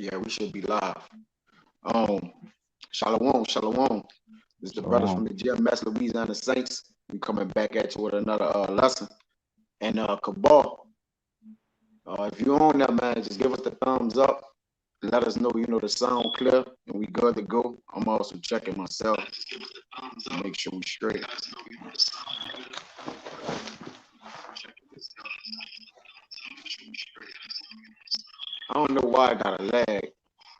Yeah, we should be live. Shalom, shalom. This is the brothers from the GMS Louisiana Saints. We coming back at you with another lesson. And Cabal, if you're on that, man, just give us the thumbs up. Let us know, the sound clear and we good to go. I'm also checking myself to make sure we straight. I don't know why I got a lag.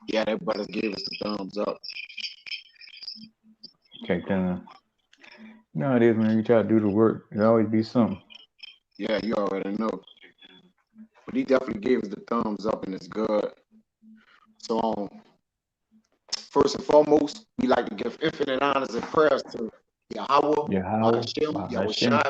Yeah, that brothers gave us the thumbs up. Okay, then. You know how it is when you try to do the work. There'll always be something. Yeah, you already know. But he definitely gave us the thumbs up and it's good. So first and foremost, we like to give infinite honors and prayers to Yahweh, Yahushai,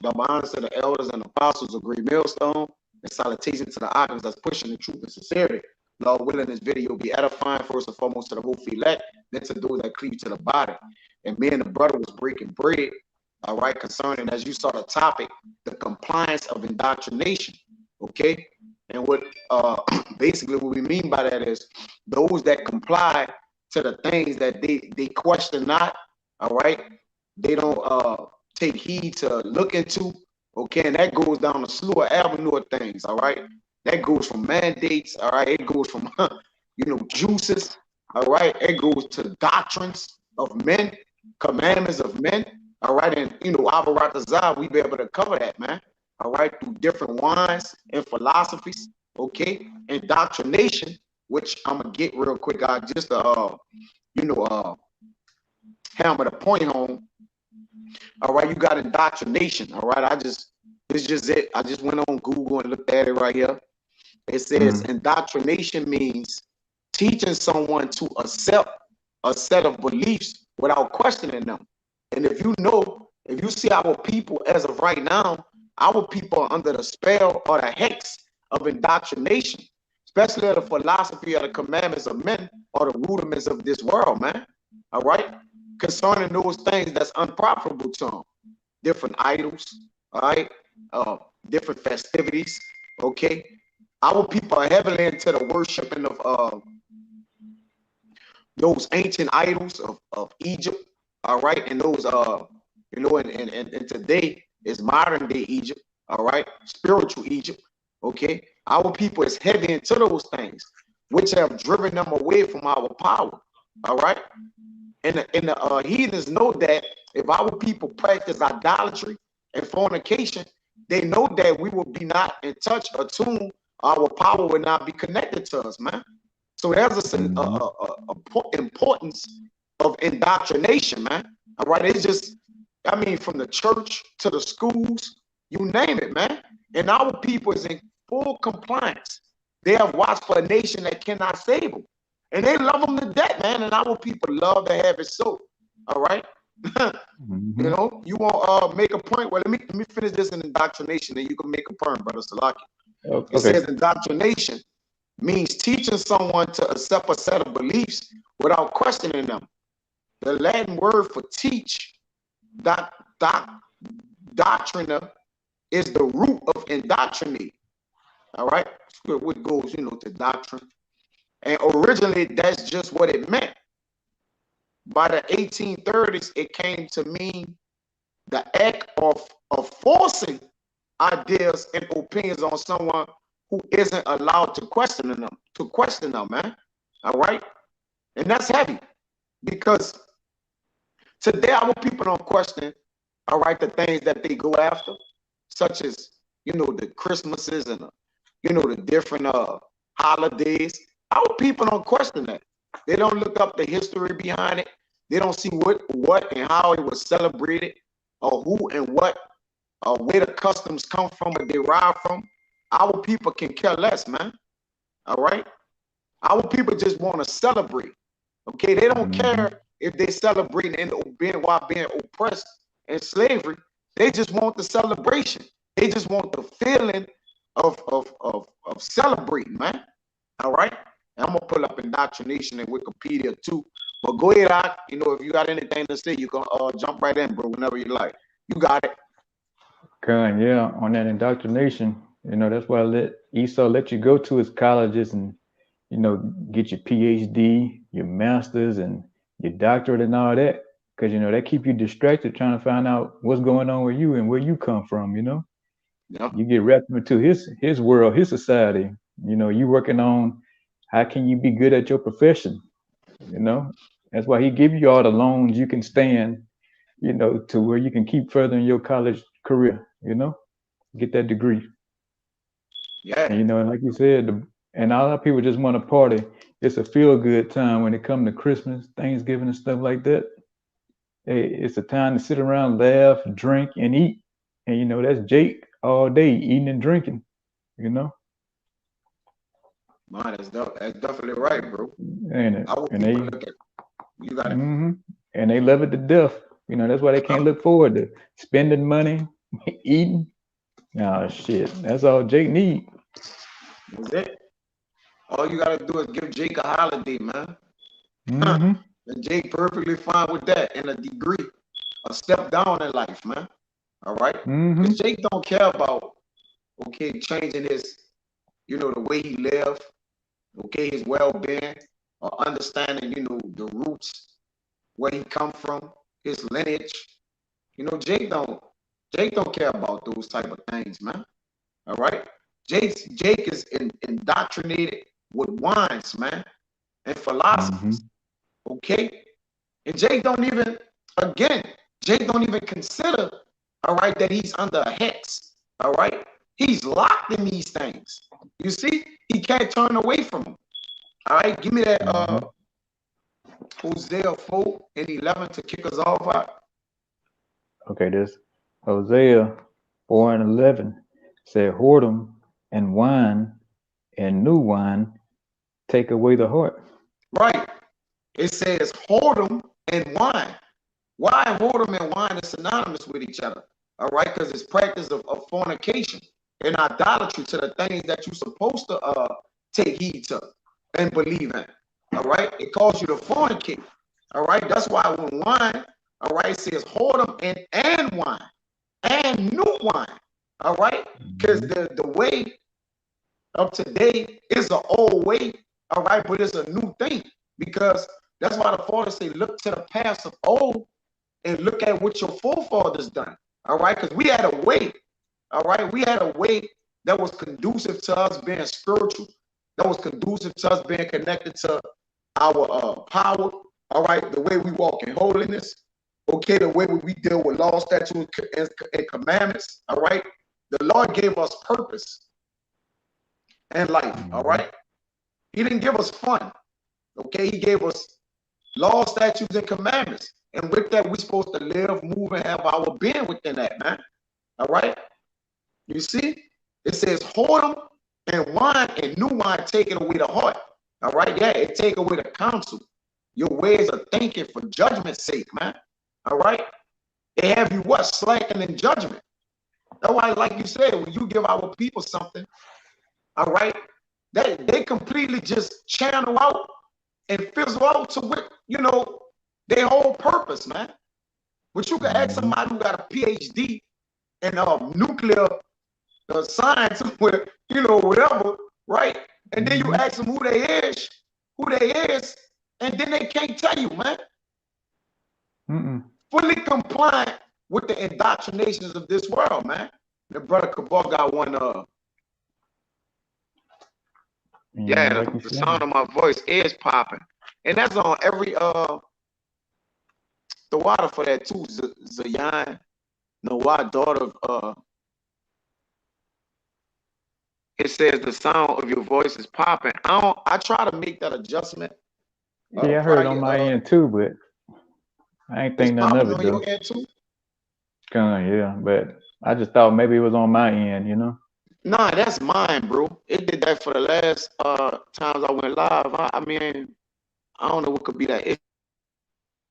double honors to the elders and apostles of Great Millstone, and salutation to the items that's pushing the truth and sincerity. Lord willing, this video will be edifying first and foremost to the whole elect, then to those that cleave to the body. And me and the brother was breaking bread, all right, concerning, as you saw the topic, the compliance of indoctrination, okay? And what basically what we mean by that is those that comply to the things that they question not, all right? They don't take heed to look into, okay? And that goes down a slew of avenue of things, all right? That goes from mandates, all right? It goes from, juices, all right? It goes to doctrines of men, commandments of men, all right? And, Avaratazah, we be able to cover that, man, all right? Through different wines and philosophies, okay? Indoctrination, which I'm going to get real quick, just to, hammer the point home. All right, you got indoctrination, all right? It's just it. I just went on Google and looked at it right here. It says indoctrination means teaching someone to accept a set of beliefs without questioning them. And if you see our people as of right now, our people are under the spell or the hex of indoctrination, especially the philosophy of the commandments of men or the rudiments of this world, man. All right? Concerning those things that's unprofitable to them. Different idols, all right? Different festivities, okay? Our people are heavily into the worshiping of those ancient idols of Egypt, all right? And those, and today is modern day Egypt, all right? Spiritual Egypt, okay? Our people is heavy into those things, which have driven them away from our power, all right? And the heathens know that if our people practice idolatry and fornication, they know that we will be not in touch or tune. Our power will not be connected to us, man. So there's an importance of indoctrination, man. All right, it's just, from the church to the schools, you name it, man. And our people is in full compliance. They have watched for a nation that cannot save them. And they love them to death, man. And our people love to have it so. All right. You want make a point. Well, let me finish this in indoctrination, and you can make a point, brother Salaki. Okay. It says indoctrination means teaching someone to accept a set of beliefs without questioning them. The Latin word for teach, doctrina, is the root of indoctrinate. All right. What goes, to doctrine. And originally, that's just what it meant. By the 1830s, it came to mean the act of forcing ideas and opinions on someone who isn't allowed to question them, man. All right? And that's heavy because today our people don't question, all right, the things that they go after, such as, the Christmases and, the different holidays. Our people don't question that. They don't look up the history behind it. They don't see what and how it was celebrated, or who and what, or where the customs come from or derive from. Our people can care less, man. All right? Our people just want to celebrate. Okay? They don't care if they celebrate while being oppressed and slavery. They just want the celebration. They just want the feeling of celebrating, man. All right? And I'm gonna pull up indoctrination in Wikipedia too. But go ahead, if you got anything to say, you can jump right in, bro, whenever you like. You got it. Okay, yeah, on that indoctrination, You know, that's why Esau let you go to his colleges and, you know, get your PhD, your master's, and your doctorate and all that. Because, you know, they keep you distracted trying to find out what's going on with you and where you come from, you know? Yeah. You get wrapped into his world, his society. You know, you working on how can you be good at your profession, you know? That's why he give you all the loans you can stand, you know, to where you can keep furthering your college career, you know, get that degree. And Yeah. you know, and like you said, and a lot of people just want to party. It's a feel good time when it comes to Christmas, Thanksgiving, and stuff like that. Hey, it's a time to sit around, laugh, drink, and eat. And you know, that's Jake all day eating and drinking. You know, Man, that's definitely right, bro. ain't it? How would And people they, look at you? Got it. hmm and they love it to death. You know, that's why they can't look forward to spending money, eating. Oh shit, that's all Jake need. That's it. All you gotta do is give Jake a holiday, man. Hmm And Jake perfectly fine with that in a degree, a step down in life, man. All right? Because hmm Jake don't care about, okay, changing his, the way he live, okay, his well-being, or understanding, the roots, where he come from, his lineage. Jake don't care about those type of things, man. All right? Jake is indoctrinated with wines, man, and hmm philosophies. Okay? And Jake don't even consider, all right, that he's under a hex. All right? He's locked in these things. You see, he can't turn away from them. All right, give me that hmm Hosea 4:11 to kick us off out. Okay, this Hosea 4:11 said, "Whoredom and wine and new wine take away the heart." Right. It says whoredom and wine. Why whoredom and wine is synonymous with each other? All right, because it's practice of fornication and idolatry to the things that you're supposed to take heed to and believe in. All right, it calls you to fornicate. All right, that's why when wine, all right, it says whoredom and wine and new wine. All right, because hmm the way of today is an old way. All right, but it's a new thing because that's why the fathers say, look to the past of old and look at what your forefathers done. All right, because we had a way. All right, we had a way that was conducive to us being spiritual, that was conducive to us being connected to our power. All right, the way we walk in holiness. Okay, the way we deal with law, statutes, and commandments. All right, the Lord gave us purpose in life. All hmm right, He didn't give us fun. Okay, He gave us law, statutes, and commandments. And with that, we're supposed to live, move, and have our being within that, man. All right? You see? It says whoredom and wine and new wine taking away the heart. All right? Yeah, it take away the counsel. Your ways of thinking for judgment's sake, man. All right? It have you what? Slacking in judgment. That's why, like you said, when you give our people something, all right, they completely just channel out and fizzle out to what, their whole purpose, man. But you can ask hmm somebody who got a PhD in nuclear science, with whatever, right? And then you hmm ask them who they is, and then they can't tell you, man. Mm-mm. Fully compliant with the indoctrinations of this world, man. The brother Cabal got one. You know, Yeah, like you the sound said. of my voice is popping, and that's on every the water for that too. Zayan, no, why daughter of it says the sound of your voice is popping. I try to make that adjustment Yeah, I heard on prior my end too, but I ain't it's think nothing of popping it on your though. end too. Yeah, but I just thought maybe it was on my end, you know. Nah, that's mine, bro. It did that for the last times I went live. I mean, I don't know what could be that.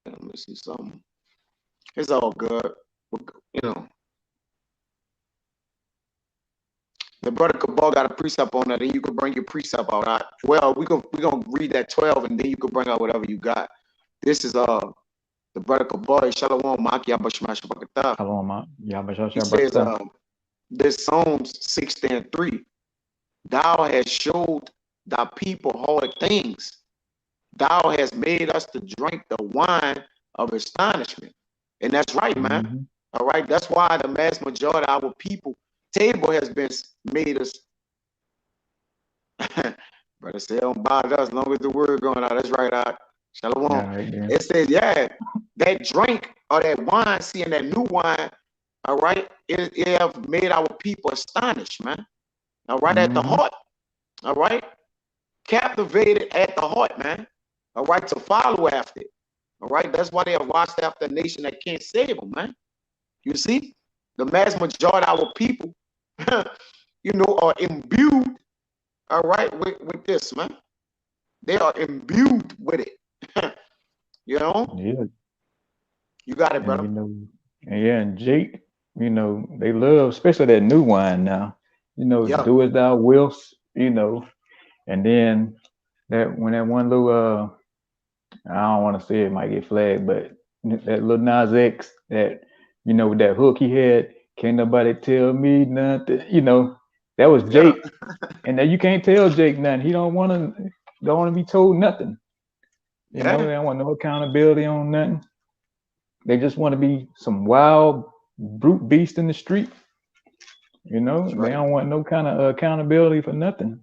Let me see something. It's all good. You know, the brother Cabal got a precept on that, and you can bring your precept out. Well, we gonna read that 12, and then you can bring out whatever you got. This is the brother Cabal Shalom Maki Abashmash Bakata. Hello, ma. He Yabashasha says Brakta. this Psalms 60:3. Thou hast showed thy people hard things. Thou hast made us to drink the wine of astonishment. And that's right, man. Mm-hmm. All right. That's why the mass majority of our people table has been made us. Brother say don't bother us as long as the word going out. That's right, out. Shalom. Yeah, right there. It says, yeah, that drink or that wine, seeing that new wine, all right, it have made our people astonished, man. All right, at the Mm-hmm. heart. All right. Captivated at the heart, man. All right, to follow after it. All right, that's why they are watched after a nation that can't save them, man. You see, the mass majority of our people, are imbued, all right, with this, man. They are imbued with it. Yeah. You got it, And brother. and Jake, they love, especially that new wine now. Yeah, Do as thou wilt, and then when that one little I don't want to say it might get flagged, but that little Nas X, that with that hook he had, can't nobody tell me nothing. That was yeah, Jake, and now you can't tell Jake nothing. He don't want to be told nothing. They yeah. don't want no accountability on nothing. They just want to be some wild brute beast in the street. They That's right. don't want no kind of accountability for nothing.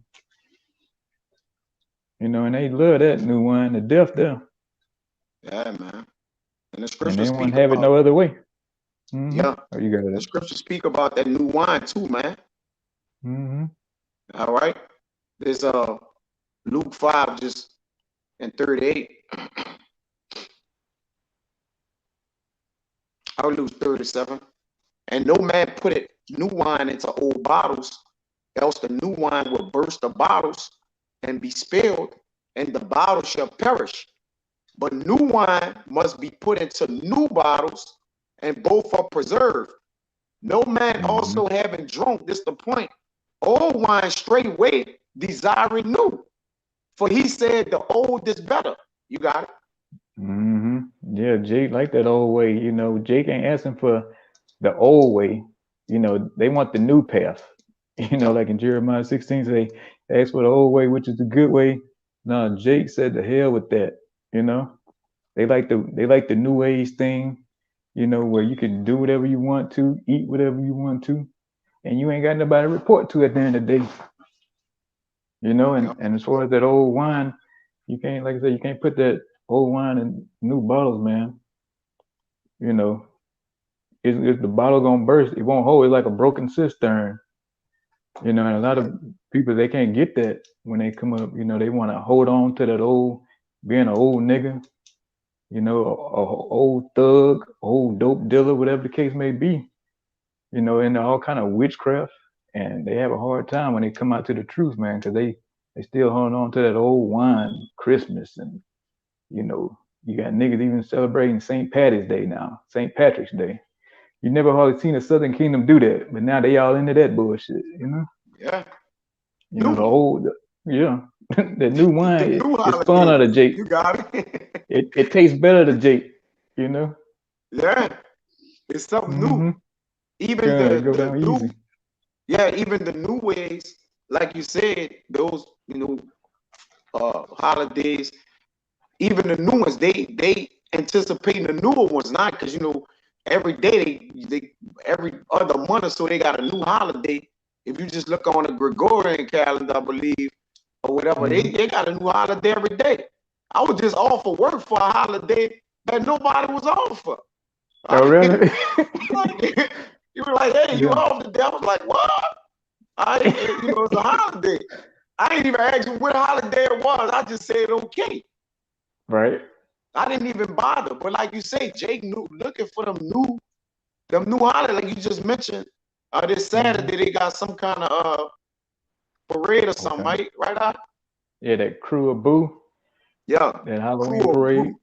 And they love that new wine to death there. Yeah, man. And the And scriptures they want speak to have it about, no other way. Mm-hmm. yeah, Oh, you got the it. scriptures speak about that new wine too, man. Mm-hmm. All right. There's Luke 5 just and 38. I'll lose 37. And no man put it new wine into old bottles, else the new wine will burst the bottles and be spilled, and the bottle shall perish. But new wine must be put into new bottles, and both are preserved. No man Mm-hmm. also having drunk, this the point, old wine straightway desiring new. For he said the old is better. You got it? Mm-hmm. Yeah, Jake like that old way. Jake ain't asking for the old way. They want the new path. Yeah. Like in Jeremiah 16, say, ask for the old way, which is the good way. No, Jake said the hell with that. You know, they like the new age thing. Where you can do whatever you want to, eat whatever you want to, and you ain't got nobody to report to at the end of the day. Yeah. And as far as that old wine, you can't, like I said, you can't put that old wine in new bottles, man. You know, is the bottle gonna burst? It won't hold. It's like a broken cistern. And a lot Yeah. of people, they can't get that when they come up. They want to hold on to that old, being an old nigga. A old thug, old dope dealer, whatever the case may be. And all kind of witchcraft, and they have a hard time when they come out to the truth, man, because they still hold on to that old wine, Christmas, and you got niggas even celebrating St. Patty's Day now, St. Patrick's Day. You never hardly seen the Southern Kingdom do that, but now they all into that bullshit. Yeah. The New. old, yeah, the new The wine new is fun holiday. out of Jake. You got it. It tastes better to Jake. You know. Yeah. It's something new. Mm-hmm. Even Yeah, the go the down new, easy. yeah, even the new ways, like you said, those holidays, even the new ones, they anticipating the newer ones, not because every day they every other month or so they got a new holiday. If you just look on the Gregorian calendar, I believe, or whatever, Mm-hmm. they got a new holiday every day. I was just off for work for a holiday that nobody was off for. Oh, really? You were like, hey, you Yeah. off today? I was like, what? It's a holiday. I didn't even ask you what holiday it was. I just said okay. Right. I didn't even bother. But like you say, Jake knew looking for them new holiday, like you just mentioned. This Mm-hmm. Saturday they got some kind of parade or something, Okay. right? Out? Yeah, that crew of Boo, Yeah, that crew Halloween of parade. boo.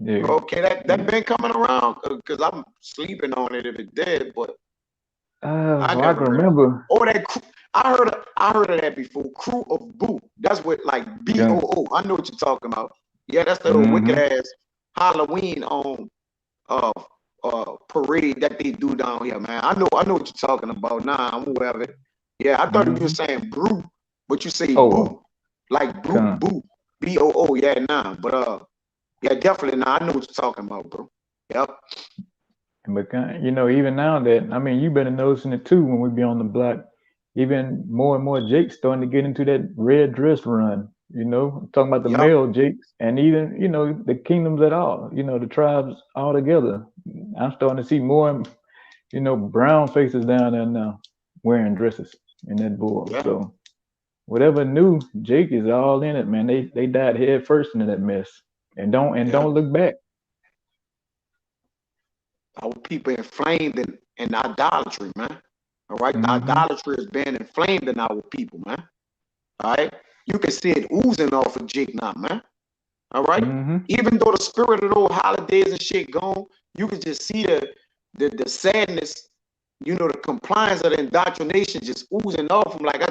Yeah. Okay, that been coming around because I'm sleeping on it if it did, but I So I never can heard. remember. Oh, that crew. I heard of that before. Crew of Boo. That's what like Yeah. BOO. I know what you're talking about. Yeah, that's the wicked Mm-hmm. ass Halloween uh parade that they do down here, man. I know what you're talking about. Nah, I'm aware of it. Yeah, I thought you were saying brew, but you say boo, like boo, boo, BOO. Yeah, nah, but yeah, definitely. Nah, I know what you're talking about, bro. Yep. But you know, even now that I mean, you've been noticing it too when we be on the block. Even more and more Jakes starting to get into that red dress run. You know, I'm talking about the Yep. male Jakes, and even you know the kingdoms at all. You know, the tribes all together. I'm starting to see more, you know, brown faces down there now wearing dresses in that bull. Yeah. So whatever new, Jake is all in it, man. They died head first into that mess, and don't look back. Our people inflamed in idolatry, man. All right, Mm-hmm. idolatry is being inflamed in our people, man. All right, you can see it oozing off of Jake now, man. All right, Mm-hmm. even though the spirit of those holidays and shit gone, you can just see the sadness, you know, the compliance of the indoctrination just oozing off them. Like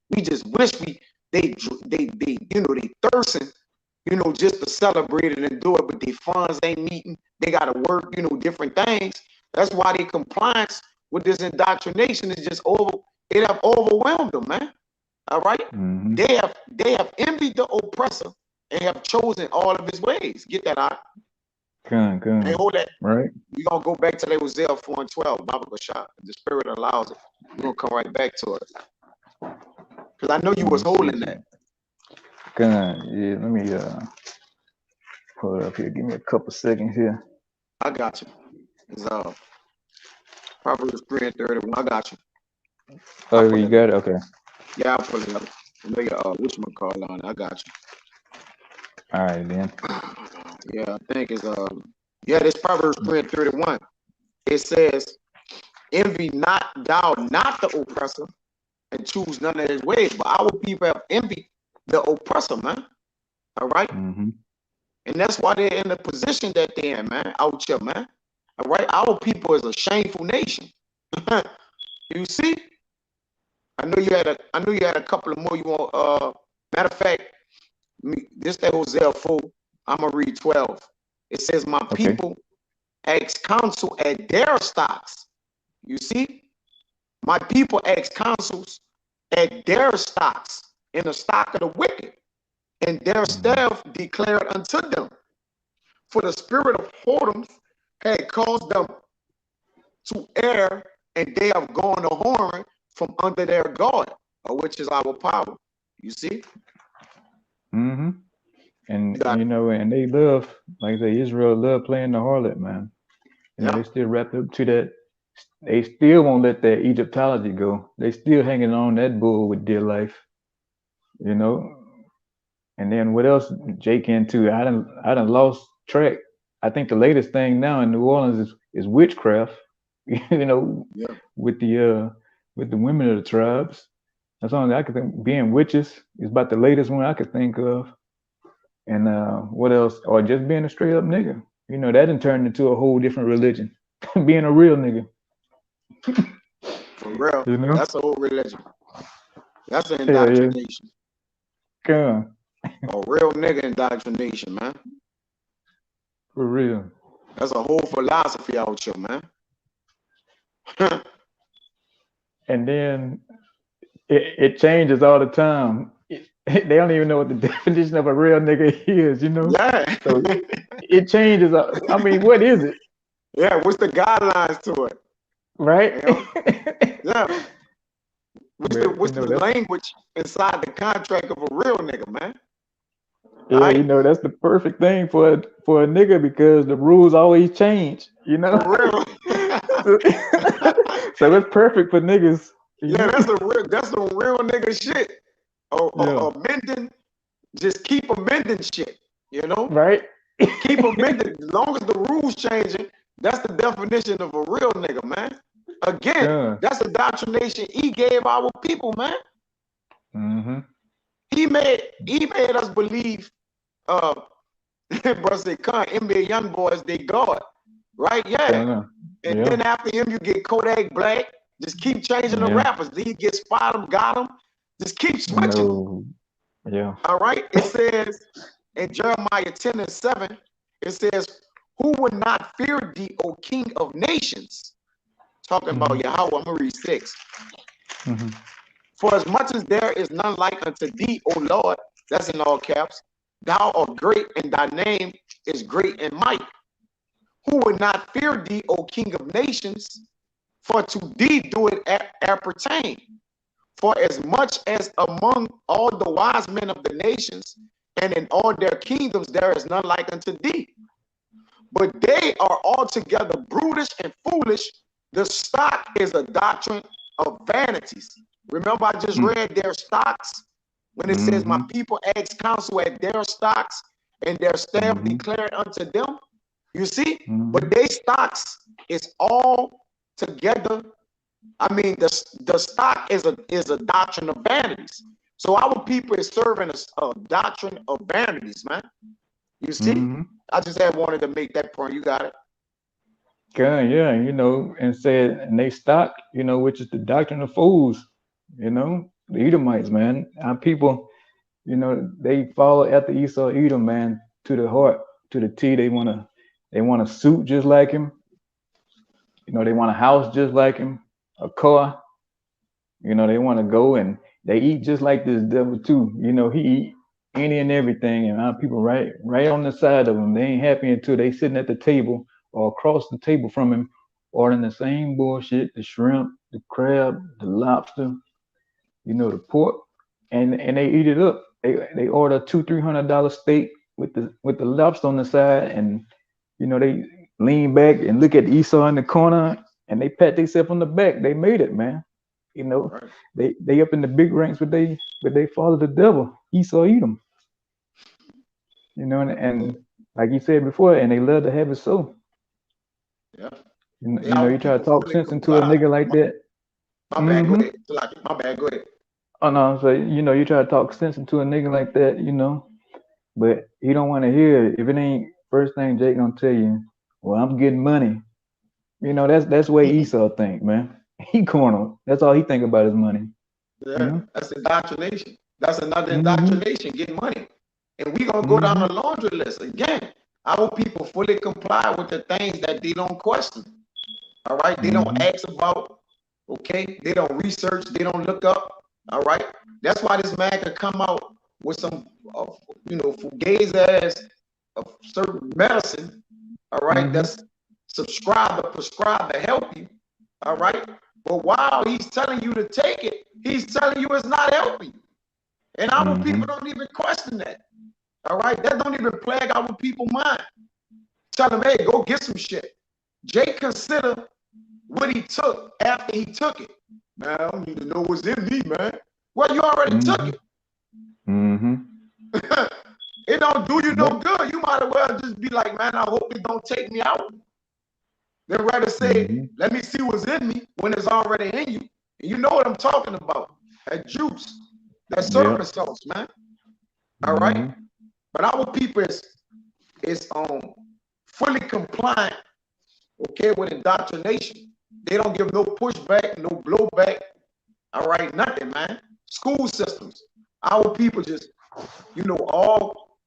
we just wish they you know they thirsting, you know, just to celebrate it and do it, but their funds ain't meeting. They gotta work, you know, different things. That's why their compliance with this indoctrination is just it have overwhelmed them, man. All right. Mm-hmm. They have envied the oppressor and have chosen all of his ways. Get that out. Hey, hold that. Right. We're gonna go back to Hosea 4 and 12, Bible shot. The spirit allows it. We're gonna come right back to it. Because I know you was holding that. Yeah, let me pull it up here. Give me a couple seconds here. I got you. It's Proverbs 3 and 31. I got you. Oh, you got it? Okay. Yeah, I'll pull it up. I know your whatchamacallit on it. I got you. All right, then. Yeah, I think it's this Proverbs 3 and 31. It says, envy not thou not the oppressor, and choose none of his ways. But our people have envied the oppressor, man. All right. Mm-hmm. And that's why they're in the position that they're in, man. Out here, man. All right. Our people is a shameful nation. You see? I know you had a couple of more you want. Matter of fact, this that Hosea 4, I'm gonna read 12. It says, my people ask counsel at their stocks. You see? My people ask counsels at their stocks, in the stock of the wicked, and their staff declared unto them. For the spirit of whoredoms had caused them to err, and they have gone a whoring from under their God, which is our power. You see? Mm-hmm. And you know, and they love, like I say, Israel love playing the harlot, man. You know, they still wrapped up to that. They still won't let that Egyptology go. They still hanging on that bull with dear life. You know. And then what else Jake into? I done lost track. I think the latest thing now in New Orleans is witchcraft. You know, with the women of the tribes. That's only I could think. Being witches is about the latest one I could think of. And what else? Or just being a straight up nigga. You know, that done turned into a whole different religion. Being a real nigga. For real. You know? That's a whole religion. That's an indoctrination. Yeah. A real nigga indoctrination, man. For real. That's a whole philosophy out here, man. And then it changes all the time. They don't even know what the definition of a real nigga is, you know? Yeah. So it changes. I mean, what is it? Yeah, what's the guidelines to it? Right? You know? Yeah. What's the language inside the contract of a real nigga, man? Yeah, right? You know, that's the perfect thing for a nigga because the rules always change, you know? For real. So it's perfect for niggas. Yeah, that's some real nigga shit. Amending, just keep amending shit, you know? Right? Keep amending. As long as the rules changing, that's the definition of a real nigga, man. Again, that's the indoctrination he gave our people, man. Mm-hmm. He made us believe, bro, say, NBA young boys, they God, right? Yeah. And then after him, you get Kodak Black. Just keep changing the rappers. Then you get Spot got him. Just keep switching. No. Yeah. All right. It says in Jeremiah 10 and 7, it says, who would not fear thee, O King of nations? Talking about Yahweh, I'm going to read 6. For as much as there is none like unto thee, O Lord, that's in all caps, thou art great, and thy name is great and mighty. Who would not fear thee, O King of nations? For to thee do it appertain. For as much as among all the wise men of the nations, and in all their kingdoms, there is none like unto thee. But they are altogether brutish and foolish. The stock is a doctrine of vanities. Remember, I just read their stocks when it says, my people ask counsel at their stocks, and their staff declared unto them. You see, but they stocks is all together. I mean, the stock is a doctrine of vanities. So our people is serving a doctrine of vanities, man. You see, I just wanted to make that point. You got it. Yeah, and said, and they stock, which is the doctrine of fools, the Edomites, man. Our people, they follow after Esau, Edom, man, to the heart, to the T. They want a suit just like him. They want a house just like him, a car. They want to go and they eat just like this devil too. He eat any and everything, and our people right on the side of him. They ain't happy until they sitting at the table or across the table from him, ordering the same bullshit: the shrimp, the crab, the lobster, the pork, and they eat it up. They order $200-300 steak with the lobster on the side, and they lean back and look at Esau in the corner, and they pat themselves on the back. They made it, man. They up in the big ranks, but they follow the devil. Esau eat them. And like you said before, and they love to have it so. Yeah. You try to talk sense into a nigga like that. My bad, go ahead. My bad, go ahead. Oh no, so you try to talk sense into a nigga like that, but he don't want to hear it. If it ain't first thing Jake gonna tell you, well, I'm getting money. That's the way Esau think, man. He corner. That's all he think about is money. Yeah, that's indoctrination. That's another indoctrination, getting money. And we gonna go down the laundry list again. Our people fully comply with the things that they don't question. All right, they don't ask about. Okay, they don't research. They don't look up. All right, that's why this man could come out with some, fugazi ass of certain medicine. All right, that's prescribed to help you. All right, but while he's telling you to take it, he's telling you it's not helping you. And our people don't even question that. All right, that don't even plague our people's mind. Tell them, hey, go get some shit. Jake consider what he took after he took it. Man, I don't need to know what's in me, man. Well, you already took it. It don't do you no good. You might as well just be like, man, I hope it don't take me out. They'd rather say, let me see what's in me when it's already in you. And you know what I'm talking about. That juice, that serpent sauce, man. All right. But our people is fully compliant, okay, with indoctrination. They don't give no pushback, no blowback. All right, nothing, man. School systems. Our people just, all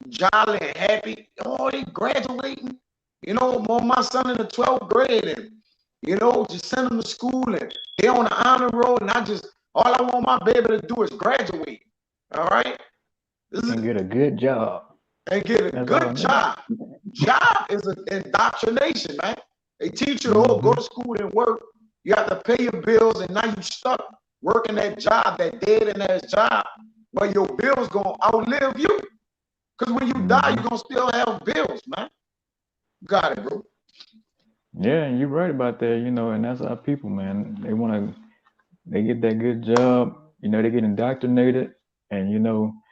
jolly and happy. Oh, they graduating. My son in the 12th grade, and just send them to school, and they on the honor roll, and all I want my baby to do is graduate. All right. And get a good job. And get a good job. Job is an indoctrination, man. They teach you, go to school and work. You have to pay your bills, and now you stuck working that job, that dead-ass job, but your bills gonna outlive you. Because when you die, you're gonna still have bills, man. Got it, bro. Yeah, and you're right about that, and that's our people, man. They get that good job, they get indoctrinated, and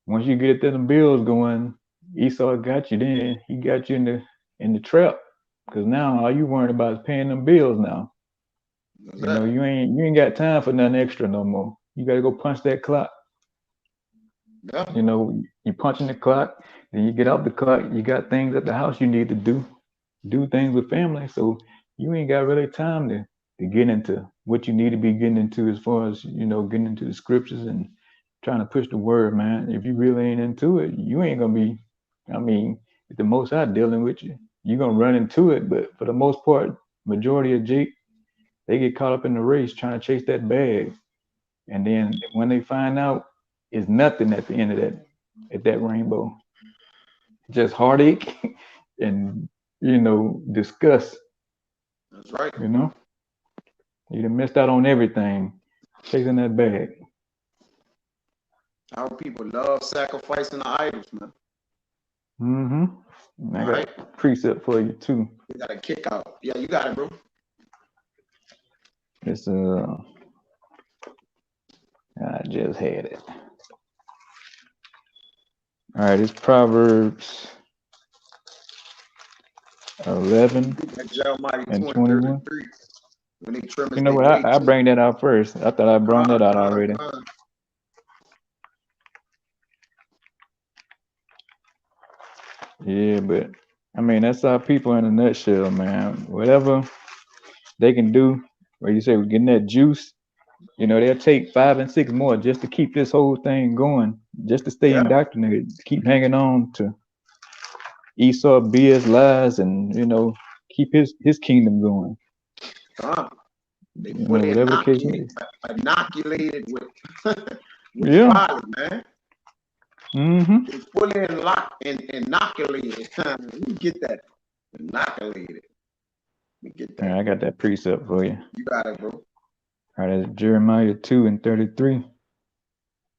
once you get them bills going, Esau got you. Then he got you in the trap, because now all you worried about is paying them bills now. You ain't got time for nothing extra no more. You got to go punch that clock. Yeah. You punching the clock, then you get off the clock. You got things at the house you need to do things with family. So you ain't got really time to get into what you need to be getting into as far as getting into the scriptures and trying to push the word, man. If you really ain't into it, you ain't gonna be. I mean, the Most High dealing with you, you're gonna run into it. But for the most part, majority of Jake, they get caught up in the race trying to chase that bag, and then when they find out, it's nothing at the end of that rainbow. Just heartache and disgust. That's right. You know, you done missed out on everything chasing that bag. Our people love sacrificing the idols, man. Mm-hmm. I All got right. a precept for you too. We got a kick out. Yeah, you got it, bro. It's I just had it. All right, it's Proverbs 11 Jeremiah and 20, 21. 33. When they trim You as know they what? way I too. bring that out first. I thought I brought that out already. Yeah, but I mean that's our people in a nutshell, man. Whatever they can do, where you say we're getting that juice, they'll take 5 and 6 more just to keep this whole thing going, just to stay Yeah. indoctrinated, keep hanging on to Esau BS lies, and keep his kingdom going. They fully Whatever the case may be. inoculated with Yeah. folly, man. Mm-hmm. They fully inoculated. You get that. Inoculated. You get that. All right, I got that precept for you. You got it, bro. All right, that's Jeremiah 2 and 33.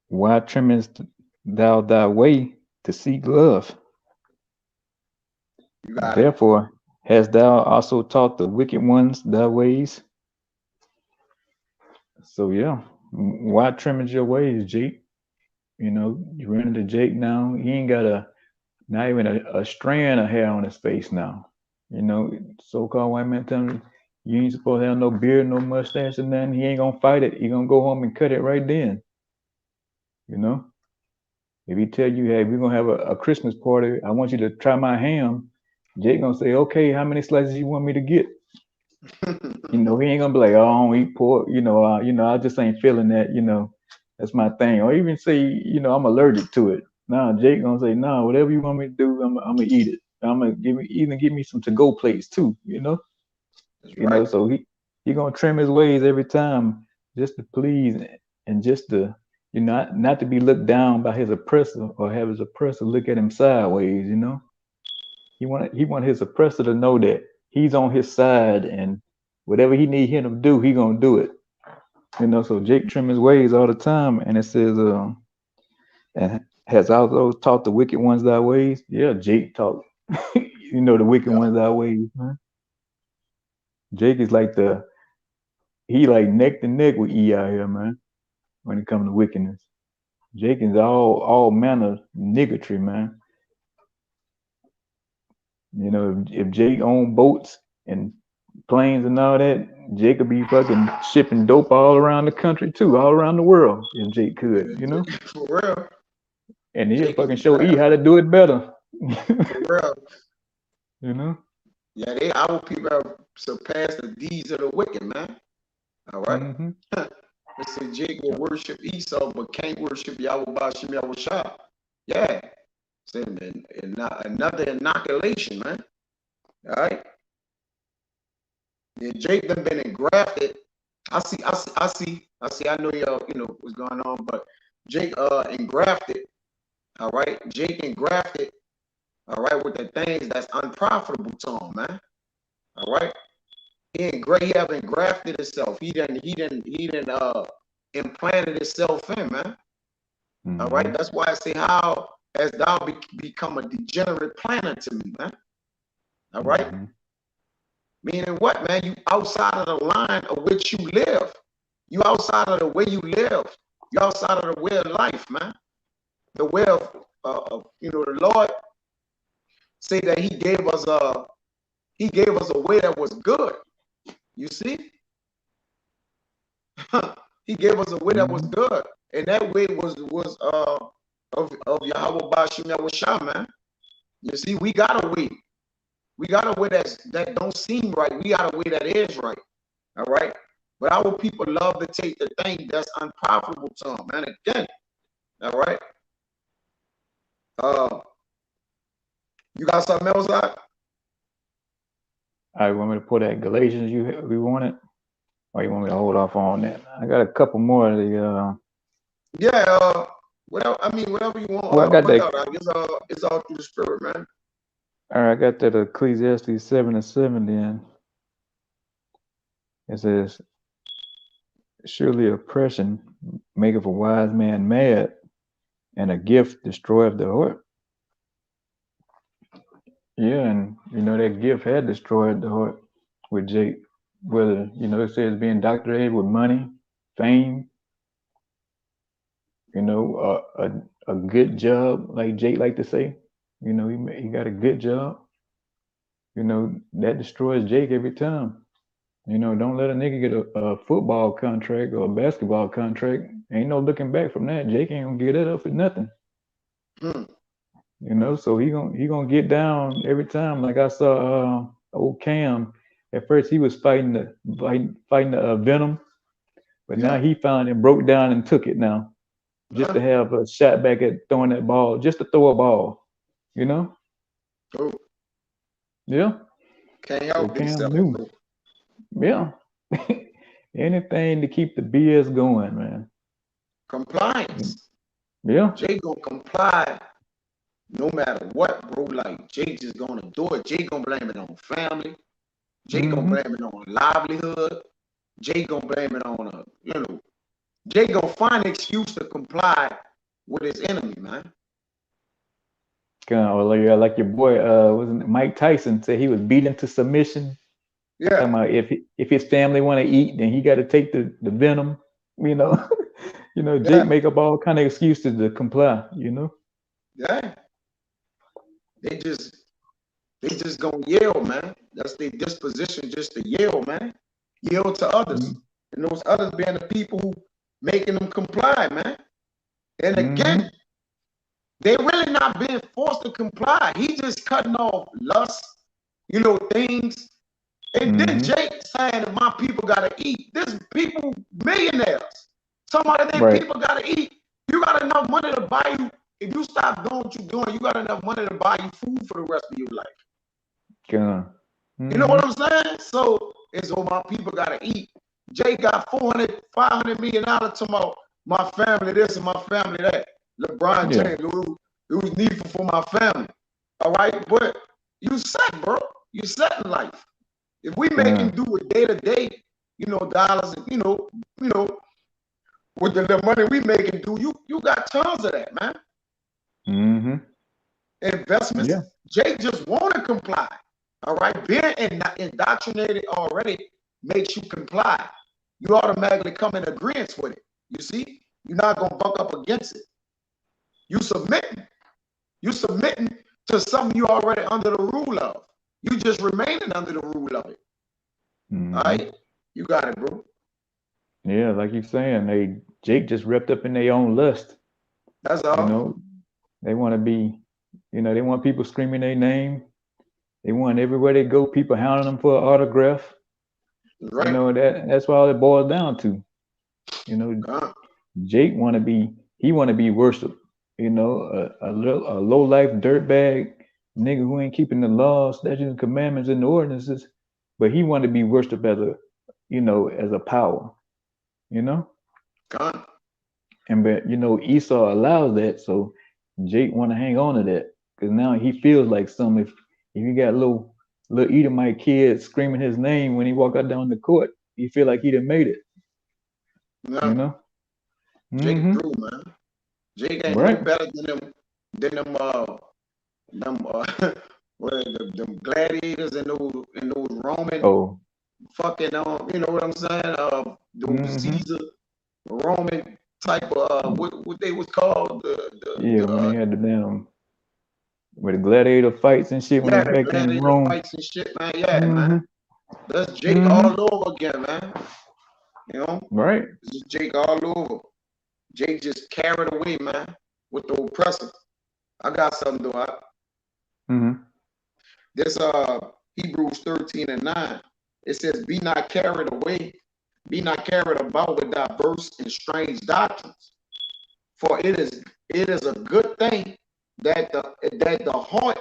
Why trimmest thou thy way to seek love? You got it. Therefore, hast thou also taught the wicked ones thy ways? So yeah, why trimmest your ways, Jake? You run into Jake now. He ain't got not even a strand of hair on his face now. So-called white man telling me you ain't supposed to have no beard, no mustache, and nothing. He ain't gonna fight it. He gonna go home and cut it right then. If he tell you, hey, we're gonna have a Christmas party, I want you to try my ham. Jake gonna say, okay, how many slices you want me to get? He ain't gonna be like, oh, I don't eat pork. I just ain't feeling that. That's my thing. Or even say, I'm allergic to it. Nah, Jake gonna say, nah, whatever you want me to do, I'm gonna eat it. I'm gonna give me some to-go plates too. Right. So he gonna trim his ways every time just to please and just to not to be looked down by his oppressor or have his oppressor look at him sideways. He want his oppressor to know that he's on his side and whatever he need him to do, he gonna do it. So Jake trim his ways all the time, and it says, and has also taught the wicked ones thy ways. Yeah, Jake taught the wicked ones thy ways, man. Jake is like he like neck to neck with E out here, man, when it comes to wickedness. Jake is all manner of niggotry, man. If Jake owned boats and planes and all that, Jake could be fucking shipping dope all around the country too, all around the world, if Jake could, For real. And he'll fucking show E how to do it better. For real. Yeah, our people have surpassed the deeds of the wicked, man. All right. Mm-hmm. They say Jake will worship Esau, but can't worship Yahweh Bashim Yahushua. Yeah. Another inoculation, man. All right. Yeah, Jake done been engrafted. I see. I know y'all, what's going on, but Jake engrafted. All right. Jake engrafted. All right, with the things that's unprofitable to him, man. All right. He have engrafted himself. He didn't implanted himself in, man. Mm-hmm. All right. That's why I say, how has thou become a degenerate planner to me, man? All right. Mm-hmm. Meaning what, man? You outside of the line of which you live. You outside of the way you live. You outside of the way of life, man. The way of the Lord say that he gave us a way that was good. You see? He gave us a way that was good. And that way was of Yahweh Bashim Yahushua, man. You see, we got a way. We got a way that don't seem right. We got a way that is right. All right. But our people love to take the thing that's unprofitable to them, man. Again, all right. You got something else out? I want me to pull that Galatians we wanted, or you want me to hold off on that? I got a couple more of the. Yeah, whatever. I mean, whatever you want. Well, I got Bring that. out. It's all through the spirit, man. All right, I got that Ecclesiastes 7:7. Then it says, "Surely oppression maketh a wise man mad, and a gift destroyeth the heart." Yeah, and that gift had destroyed the heart with Jake. Whether it says being indoctrinated with money, fame, a good job, like Jake like to say. He got a good job. That destroys Jake every time. Don't let a nigga get a football contract or a basketball contract. Ain't no looking back from that. Jake ain't gonna get it up for nothing. Hmm. So he gonna get down every time. Like I saw old Cam. At first he was fighting the Venom, but now Yeah. he finally broke down and took it now, just Huh? to have a shot back at throwing that ball, just to throw a ball. You know? Oh, Yeah. can't So help Cam themselves, knew. bro. Yeah. Anything to keep the BS going, man. Compliance. Yeah. Jay gonna comply no matter what, bro. Like Jay just gonna do it. Jay gonna blame it on family. Jay gonna Mm-hmm. blame it on livelihood. Jay gonna blame it on Jay gonna find an excuse to comply with his enemy, man. Kind of like your boy, wasn't it Mike Tyson said he was beaten to submission. Talking Yeah, about if his family want to eat, then he got to take the venom. You know, Jake yeah, make up all kind of excuses to comply. yeah. They just they just gonna yell, man. That's their disposition, just to yell, man. Yell to others, and those others being the people who making them comply, man. And Mm-hmm. again, they really not being forced to comply. He just cutting off lust, things. And then Mm-hmm. Jake saying that my people gotta eat. This people millionaires. Some of their Right. people gotta eat. You got enough money to buy you. If you stop doing what you're doing, you got enough money to buy you food for the rest of your life. Kind. You know Mm-hmm. what I'm saying? So it's all my people gotta eat. Jay got 400, $500 million to my family this and my family that. LeBron Yeah. James, it was needful for my family. All right, but you set, bro. You set in life. If we make him Kind. do it day to day, dollars, with the money we make him do, you got tons of that, man. Mm-hmm. Investments. Yeah. Jay just want to comply. All right, being indoctrinated already makes you comply. You automatically come in agreement with it. You see, you're not gonna buck up against it. You submitting. You submitting to something you already under the rule of. You just remaining under the rule of it. All Mm-hmm. right, you got it, bro. Yeah, like you saying, Jake just wrapped up in their own lust. That's You all. know, they want to be, they want people screaming their name. They want everywhere they go, people hounding them for an autograph. Right. That's what all it boils down to. You know, Jake he want to be worshipped. A low life dirtbag nigga who ain't keeping the laws, statutes, and commandments and the ordinances, but he want to be worshipped as a power. You know, God. but Esau allows that, so Jake want to hang on to that because now he feels like something. If you got little Edomite kids screaming his name when he walk out down the court, he feel like he done made it. You Yeah. know. Jake Mm-hmm. through, man. Jake ain't no Right. better than them what are them gladiators and those Roman Oh. fucking you know what I'm saying? Those Mm-hmm. Caesar Roman type of what they was called Yeah, when they had the damn with the gladiator fights and shit when they yeah, was the back there in gladiator Rome. fights and shit, man. Yeah, Mm-hmm. man. That's Jake Mm-hmm. all over again, man. You know, Right. this is Jake all over. Jake just carried away, man, with the oppressor. I got something though. Mm-hmm. This Hebrews 13 and 9. It says, be not carried away, be not carried about with diverse and strange doctrines. For it is a good thing that the heart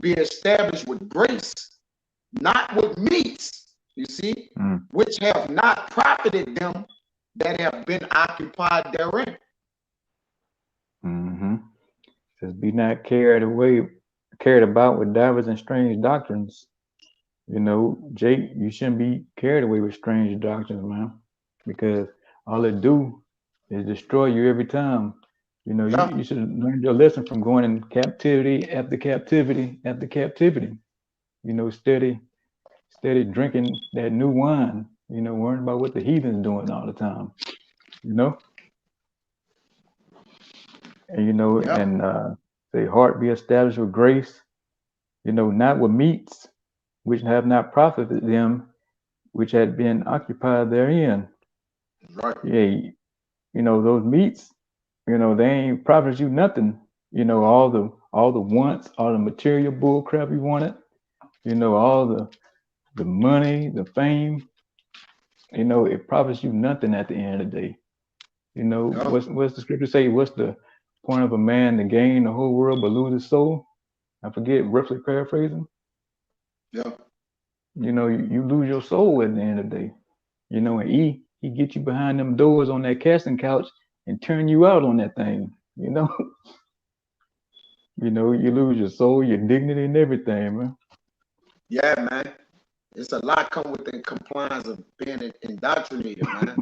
be established with grace, not with meats, you see, which have not profited them that have been occupied therein. Just be not carried about with divers and strange doctrines. You know, Jake, you shouldn't be carried away with strange doctrines, man, because all it do is destroy you every time. You know, Yeah, you should learn your lesson from going in captivity after captivity after captivity. You know, steady drinking that new wine. You know, worrying about what the heathen's doing all the time. You know, and yeah, say heart be established with grace. You know, not with meats which have not profited them which had been occupied therein. right. Yeah, you know, those meats, you know, they ain't profit you nothing. You know, all the wants, all the material bull crap you wanted, you know, all the money, the fame, you know, it profits you nothing at the end of the day. You know, Yeah, what's the scripture say? What's the point of a man to gain the whole world but lose his soul? I forget, roughly paraphrasing. yeah, You know, you lose your soul at the end of the day. You know, and he get you behind them doors on that casting couch and turn you out on that thing. You know, you know, you lose your soul, your dignity, and everything, man. yeah, man. It's a lot come with the compliance of being indoctrinated, man.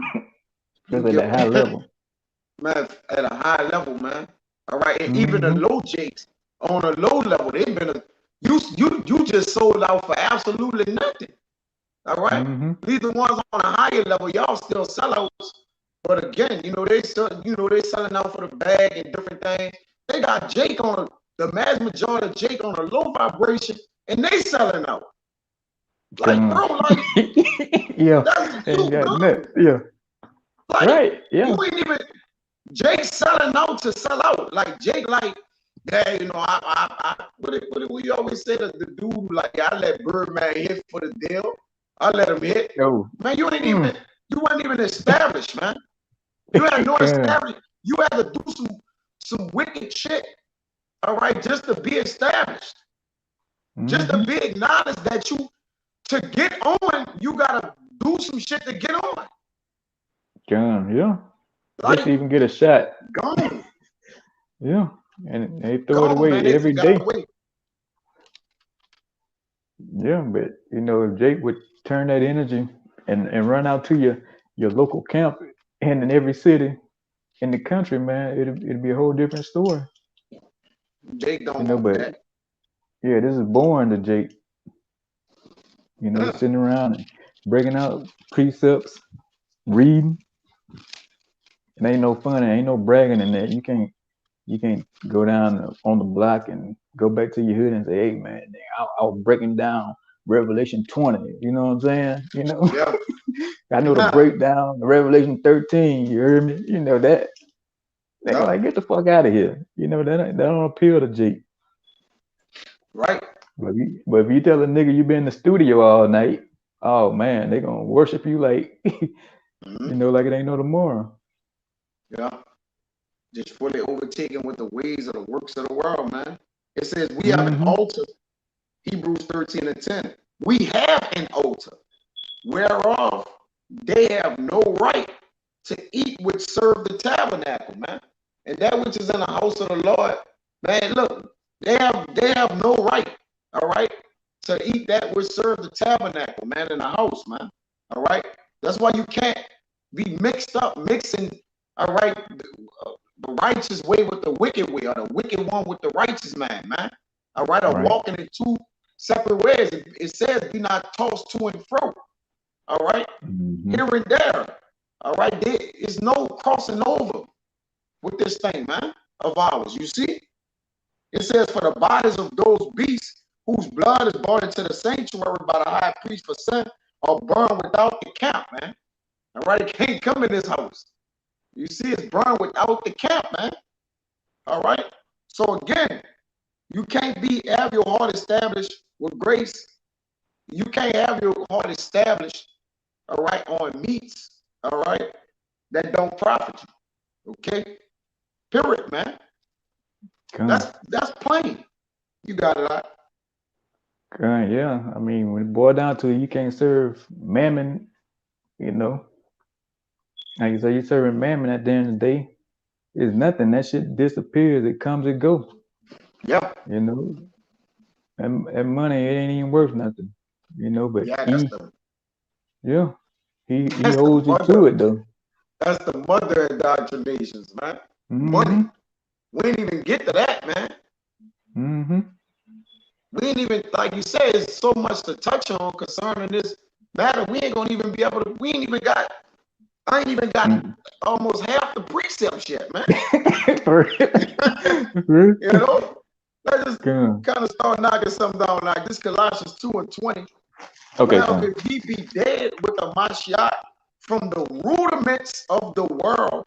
You Especially at get that high level. man at a high level, man. All right, and even the Mm-hmm. low jakes on a low level, they've been you just sold out for absolutely nothing. All right, Mm-hmm. these the ones on a higher level, y'all still sellouts. But again, you know they selling out for the bag and different things. They got Jake on the mass majority of Jake on a low vibration, and they selling out. Like, Come bro, like yeah, that's the ain't truth, got bro. nothing. Yeah, Like right. Yeah. you ain't even Jake selling out to sell out. Like Jake, like yeah, you know, what did we always say to the dude? Like I let Birdman hit for the deal. I let him hit. Yo. Man, you Mm. weren't even established, man. You had no Come. established. You had to do some wicked shit. All right, just to be established, just to Mm-hmm. be acknowledged that you to get on, you gotta do some shit to get on. Come. Yeah. Just to Like even get a shot. gone, Yeah. And they throw it gone, man. away They every forgot day. away. Yeah, but you know, if Jake would turn that energy and run out to your local camp and in every city in the country, man, it'd be a whole different story. Jake don't You know, want but that. yeah, this is boring to Jake. You know, Yeah, sitting around and breaking out precepts, reading. It ain't no fun. It ain't no bragging in that. You can't go down on the block and go back to your hood and say, "Hey, man, I was breaking down Revelation 20." You know what I'm saying? You know, yeah, I know the breakdown, Revelation 13. You heard me? You know that. They yeah. like get the fuck out of here. You know that don't appeal to Jake. Right. But if you tell a nigga you been in the studio all night, oh man, they gonna worship you like Mm-hmm. like it ain't no tomorrow. Yeah. Just fully overtaken with the ways of the works of the world, man. It says we have an Mm-hmm. altar. Hebrews 13 and 10. We have an altar, whereof they have no right to eat which serve the tabernacle, man. And that which is in the house of the Lord, man, look, they have no right, all right, to eat that which serve the tabernacle, man, in the house, man. All right. That's why you can't be mixing, all right, the righteous way with the wicked way, or the wicked one with the righteous man. All right, or Right. walking in two separate ways. It says be not tossed to and fro. All right, Mm-hmm. here and there. All right, there is no crossing over with this thing, man, of ours. You see, it says for the bodies of those beasts whose blood is brought into the sanctuary by the high priest for sin are burned without the camp, man. All right, it can't come in this house. You see, it's burned without the camp, man. All right. So again, you can't have your heart established with grace. You can't have your heart established, all right, on meats, all right, that don't profit you. Okay. Period, man. Come. That's plain. You got it out. Yeah. I mean, when it boils down to it, you can't serve mammon, you know. Like you say, you serving mammon at the end of the day is nothing. That shit disappears. It comes and goes. Yeah, You know, and money it ain't even worth nothing. You know, but yeah, yeah, he that's the holds you to mother, it though. that's the mother indoctrinations, man. Money. Mm-hmm. We ain't even get to that, man. Mm-hmm. We ain't even, like you said, it's so much to touch on concerning this matter. We ain't gonna even be able to. We ain't even got. I ain't even got Mm. almost half the precepts yet, man. For real. You know, let's just Good. kind of start knocking something down like this. Colossians 2:20. Okay, Well, come. if ye be dead with the Mashiach from the rudiments of the world,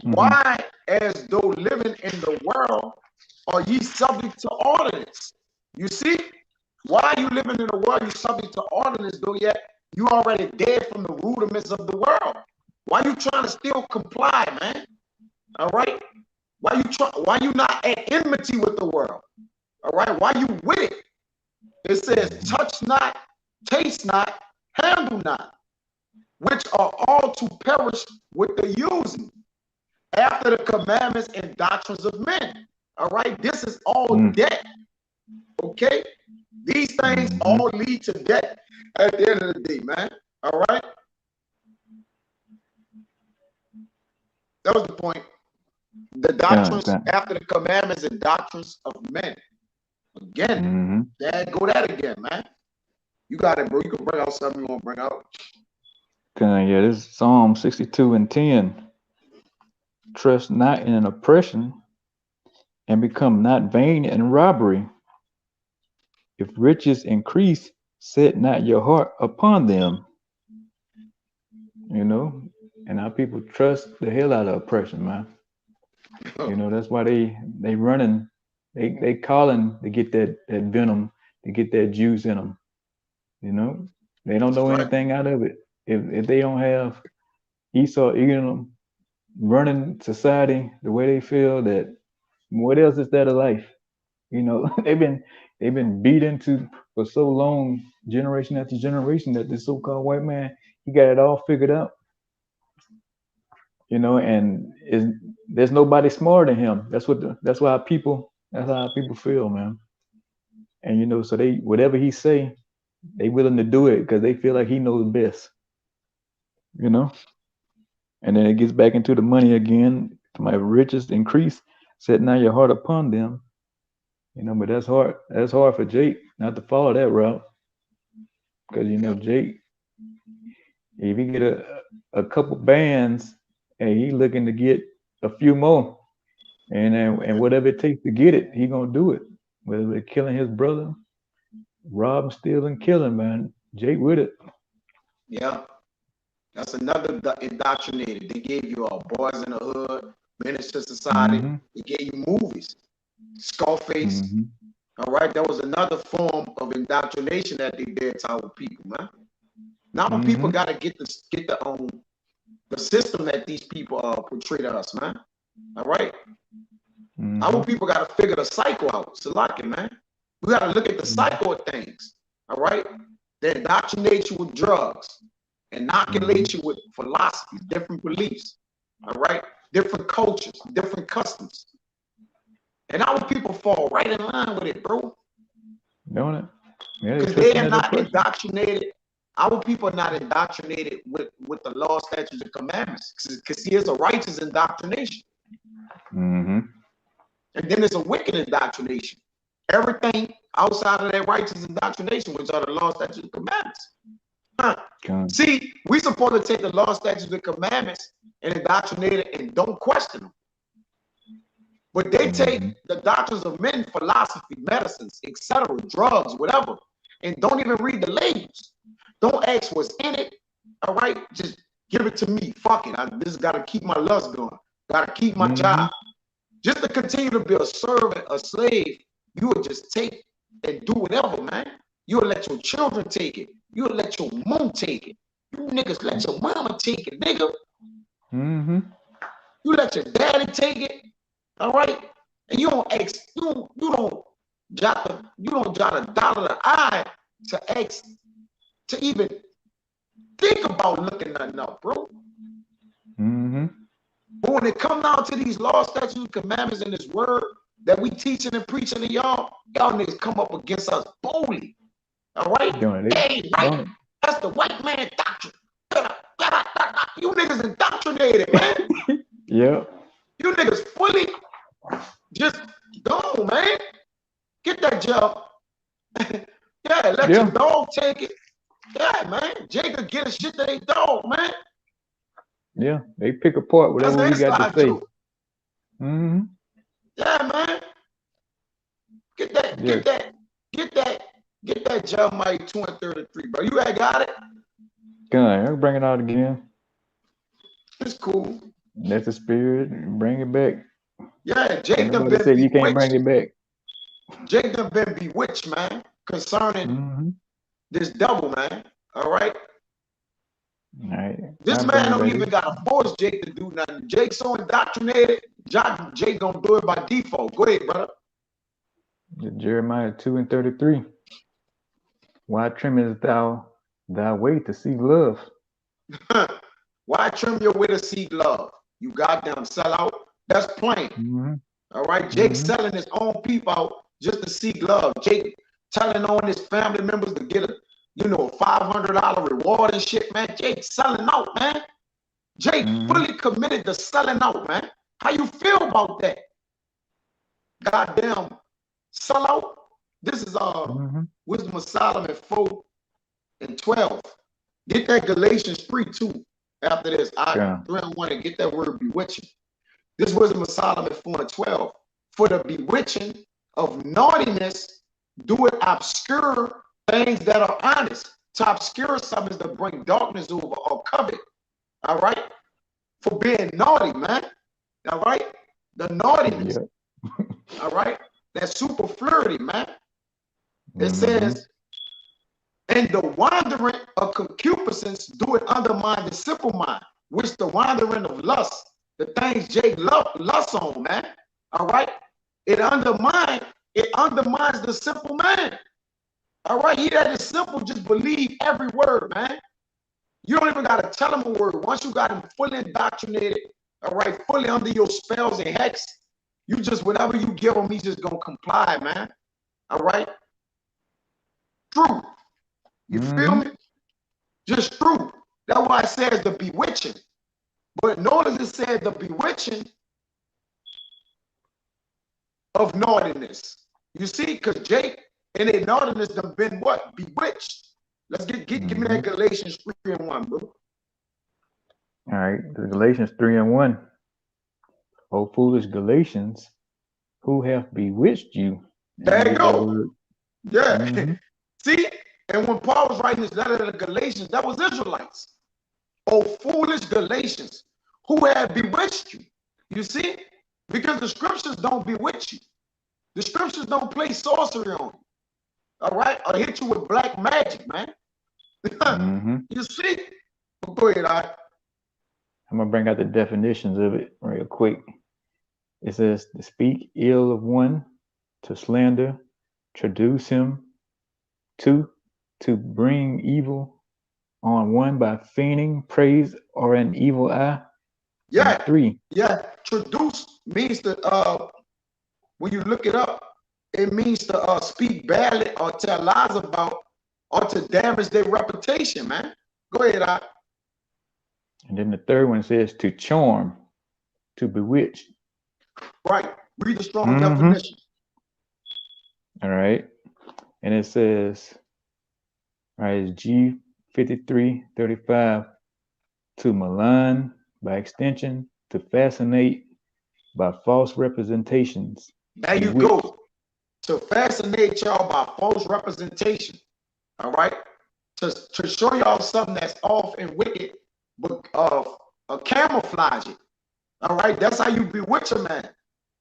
Mm-hmm. why, as though living in the world, are ye subject to ordinance? You see, why are you living in the world? You subject to ordinance, though yet you already dead from the rudiments of the world. Why you trying to still comply, man? All right. Why you not at enmity with the world? All right. Why you with it? It says, touch not, taste not, handle not, which are all to perish with the using, after the commandments and doctrines of men. All right. This is all debt. Okay. These things Mm-hmm. all lead to death at the end of the day, man. All right. That was the point. The doctrines Come. after the commandments and doctrines of men. Again, Mm-hmm. Dad, go that again, man. You got it, bro. You can bring out something you want to bring out. Come. Yeah, this is Psalm 62:10. Trust not in an oppression, and become not vain in robbery. If riches increase, set not your heart upon them. You know, and our people trust the hell out of oppression, man. You know, that's why they running, they calling to get that venom, to get that juice in them. You know, they don't That's know right. anything out of it. If they don't have Esau eating them, running society the way they feel, that what else is there to life? You know, they've been beat into for so long, generation after generation, that this so-called white man, he got it all figured out. You know, and there's nobody smarter than him. That's how people feel, man. And you know, so they whatever he say, they willing to do it because they feel like he knows best. You know, and then it gets back into the money again. My riches increase, set now your heart upon them. You know, but that's hard. That's hard for Jake not to follow that route, because you know Yeah. Jake, if he get a couple bands, and he looking to get a few more, and whatever it takes to get it, he gonna do it. Whether it's killing his brother, robbing, stealing, killing, man. Jake with it. Yeah. That's another indoctrinated. They gave you all Boys in the Hood, Minister Society. Mm-hmm. They gave you movies. Scarface. Mm-hmm. All right. That was another form of indoctrination that they did to our people, man. Now our people Mm-hmm. gotta the system that these people portray to us, man. All right. Mm-hmm. Our people got to figure the cycle out. Salaki, man. We got to look at the cycle of things. All right. They indoctrinate you with drugs, Mm-hmm. inoculate you with philosophies, different beliefs. All right. Different cultures, different customs. And our people fall right in line with it, bro. Doing it. Yeah, they Because they trusting are that not oppression. indoctrinated. Our people are not indoctrinated with the law, statutes, and commandments. Because see, it's a righteous indoctrination. Mm-hmm. And then there's a wicked indoctrination. Everything outside of that righteous indoctrination, which are the law, statutes, and commandments. Huh. Come. See, we're supposed to take the law, statutes, and commandments and indoctrinate it and don't question them. But they take Mm-hmm. the doctrines of men, philosophy, medicines, etc., drugs, whatever, and don't even read the labels. Don't ask what's in it. All right, just give it to me. Fuck it. I just got to keep my lust going. Got to keep my Mm-hmm. job. Just to continue to be a servant, a slave, you would just take and do whatever, man. You'll let your children take it. You'll let your mom take it. You niggas let your mama take it, nigga. Mm-hmm. You let your daddy take it, all right? And you don't you don't jot a dot of the I to ask, to even think about looking nothing up, bro. Mm-hmm. But when it comes down to these laws, statutes, commandments, and this word that we teaching and preaching to y'all niggas come up against us boldly. All right? Hey, right? That's the white man doctrine. You niggas indoctrinated, man. Yeah. You niggas fully just go, man. Get that job. Yeah, let your dog take it. Yeah, man. Jacob get a shit to their dog, man. Yeah, they pick apart whatever we got to say. Mm-hmm. Yeah, man. Get that Jeremiah 2:33, bro. You ain't got it? Gun, I'll bring it out again. It's cool. That's the spirit. Bring it back. Yeah, Jacob been said bewitched. You can't bring it back. Jacob been bewitched, man, concerning this devil, man. All right. All right. This man don't even got to force Jake to do nothing. Jake's so indoctrinated, Jake gonna do it by default. Go ahead, brother. Jeremiah 2:33. Why trimmest thou thy way to seek love? Why trim your way to seek love? You goddamn sell out. That's plain. All right. Jake selling his own people out just to seek love. Jake telling on his family members to get a $500 reward and shit, man. Jake selling out, man. Jake fully committed to selling out, man. How you feel about that? Goddamn sell out. This is Wisdom of Solomon 4:12. Get that Galatians 3:2 after this. 3:1 and get that word bewitching. This Wisdom of Solomon 4:12. For the bewitching of naughtiness, do it obscure things that are honest. To obscure something is to bring darkness over or covet. All right? For being naughty, man. All right? The naughtiness. All right? That superfluity, man. It says, and the wandering of concupiscence do it undermine the simple mind, which the wandering of lust, the things Jake lust on, man. All right? It undermines the simple man. All right? He that is simple, just believe every word, man. You don't even got to tell him a word. Once you got him fully indoctrinated, all right, fully under your spells and hex, you just, whatever you give him, he's just going to comply, man. All right? True. You feel me? Just true. That's why it says the bewitching. But notice it said the bewitching of naughtiness. You see, because Jake and their naughtiness have been what? Bewitched. Let's give me that Galatians 3:1, bro. All right, Galatians 3:1. O foolish Galatians, who have bewitched you? There you go. Yeah. See, and when Paul was writing this letter to the Galatians, that was Israelites. Oh, foolish Galatians, who have bewitched you? You see, because the scriptures don't bewitch you. The scriptures don't play sorcery on you. All right, or hit you with black magic, man. You see? Well, go ahead, I'm gonna bring out the definitions of it real quick. It says to speak ill of one, to slander, traduce him, to bring evil on one by feigning praise or an evil eye. Yeah. And 3. Yeah. Traduce means to when you look it up, it means to speak badly or tell lies about or to damage their reputation, man. Go ahead, And then the third one says to charm, to bewitch. Right. Read the strong definition. All right. And it says, all right, it's G5335, to malign, by extension, to fascinate, by false representations. There you go. To fascinate y'all by false representation. All right. To show y'all something that's off and wicked, but camouflage it. All right. That's how you bewitch a man.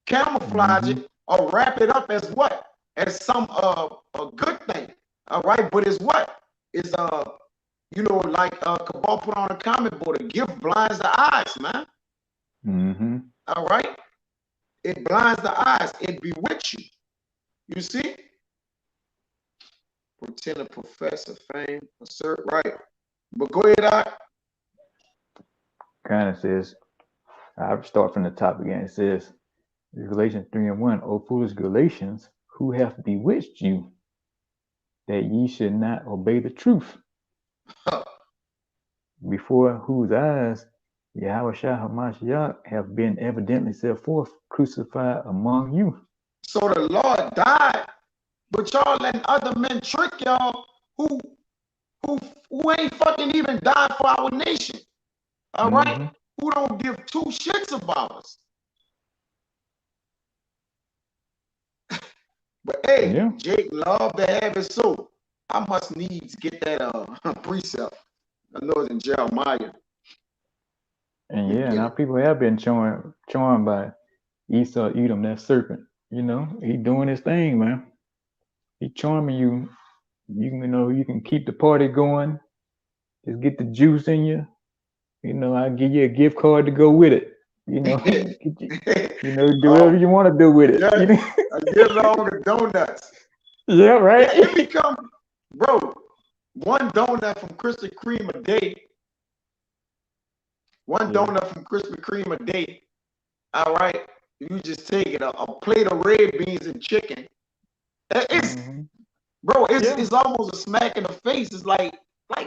Camouflage it or wrap it up as what? As some a good thing. All right. But it's what? It's like Cabal put on a comment board, a gift blinds the eyes, man. All right. It blinds the eyes. It bewitch you. You see? Pretending professor, fame, assert, right. But go ahead, Kind of says, I'll start from the top again. It says, Galatians 3:1, O foolish Galatians, who hath bewitched you, that ye should not obey the truth, before whose eyes Yahweh Shah Hamashiach have been evidently set forth, crucified among you. So the Lord died, but y'all letting other men trick y'all who who ain't fucking even died for our nation. All right? Who don't give two shits about us. But hey, Yeah. Jake love to have it so. I must needs get that precept. I know it's in Jeremiah. And yeah, now people have been charmed by Esau, Edom, that serpent. You know, he doing his thing, man. He charming you. You can keep the party going. Just get the juice in you. You know, I'll give you a gift card to go with it. You know, do whatever you want to do with it. Yeah, you know? I get along the donuts. Yeah, right. Yeah, it become, bro, one donut from Krispy Kreme a day. One donut from Krispy Kreme a day. All right, you just take it a plate of red beans and chicken. It's bro, it's almost a smack in the face. It's like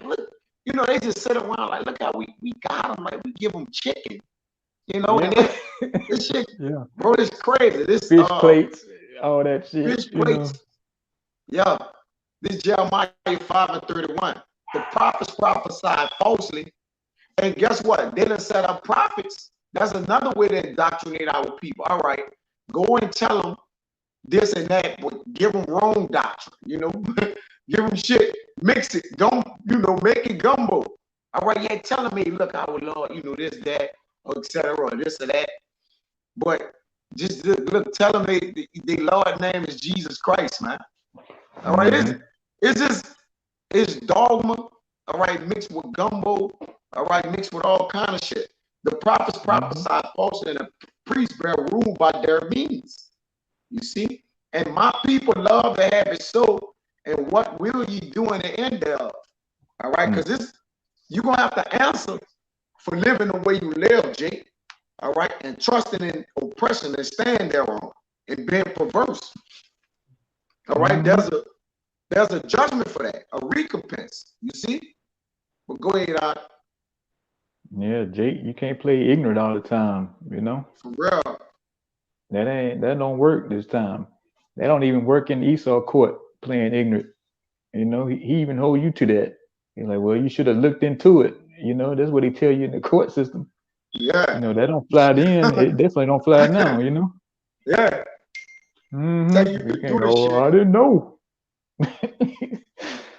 look, you know, they just sit around like, look how we got them. Like we give them chicken, you know, and this shit, bro, it's crazy. This fish plates, all that shit. Fish plates. Yeah, this Jeremiah 5:31. The prophets prophesied falsely, and guess what? They done set up prophets. That's another way to indoctrinate our people. All right, go and tell them this and that, but give them wrong doctrine, you know, give them shit, mix it, make it gumbo. All right, yeah, tell them, hey, look, our Lord, you know, this, that, or etc., or this or that. But just look, tell them the Lord name is Jesus Christ, man. All right, it's dogma, all right, mixed with gumbo, all right, mixed with all kind of shit. The prophets prophesied falsely, and the priests bear rule by their means. You see? And my people love to have it so. And what will ye do in the end thereof? All right, because you're going to have to answer for living the way you live, Jake. All right, and trusting in oppression and stand thereon and being perverse. All right, there's a judgment for that, a recompense. You see? But go ahead, Yeah, Jake, you can't play ignorant all the time, you know? For real. That don't work this time. That don't even work in Esau court, playing ignorant. You know, he even hold you to that. He's like, well, you should have looked into it. You know, that's what he tell you in the court system. Yeah. You know, that don't fly then. It definitely don't fly now, you know? Yeah. You can't, I didn't know.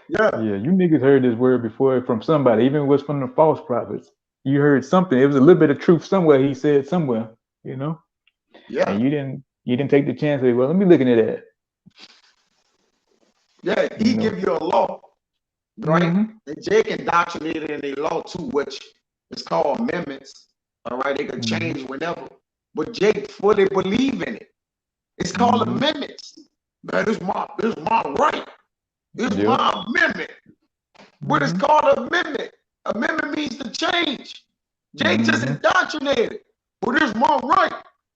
Yeah, you niggas heard this word before from somebody, even if it was from the false prophets. You heard something. It was a little bit of truth somewhere. He said somewhere, you know. Yeah. And you didn't take the chance to say, well, let me look into that. Yeah, he give you a law, right? And Jake indoctrinated in a law too, which is called amendments. All right, they can change whenever. But Jake fully believe in it. It's called amendments. Man, this my right. This my amendment. But it's called amendment. Amendment means to change. Jake just indoctrinated. But this my right.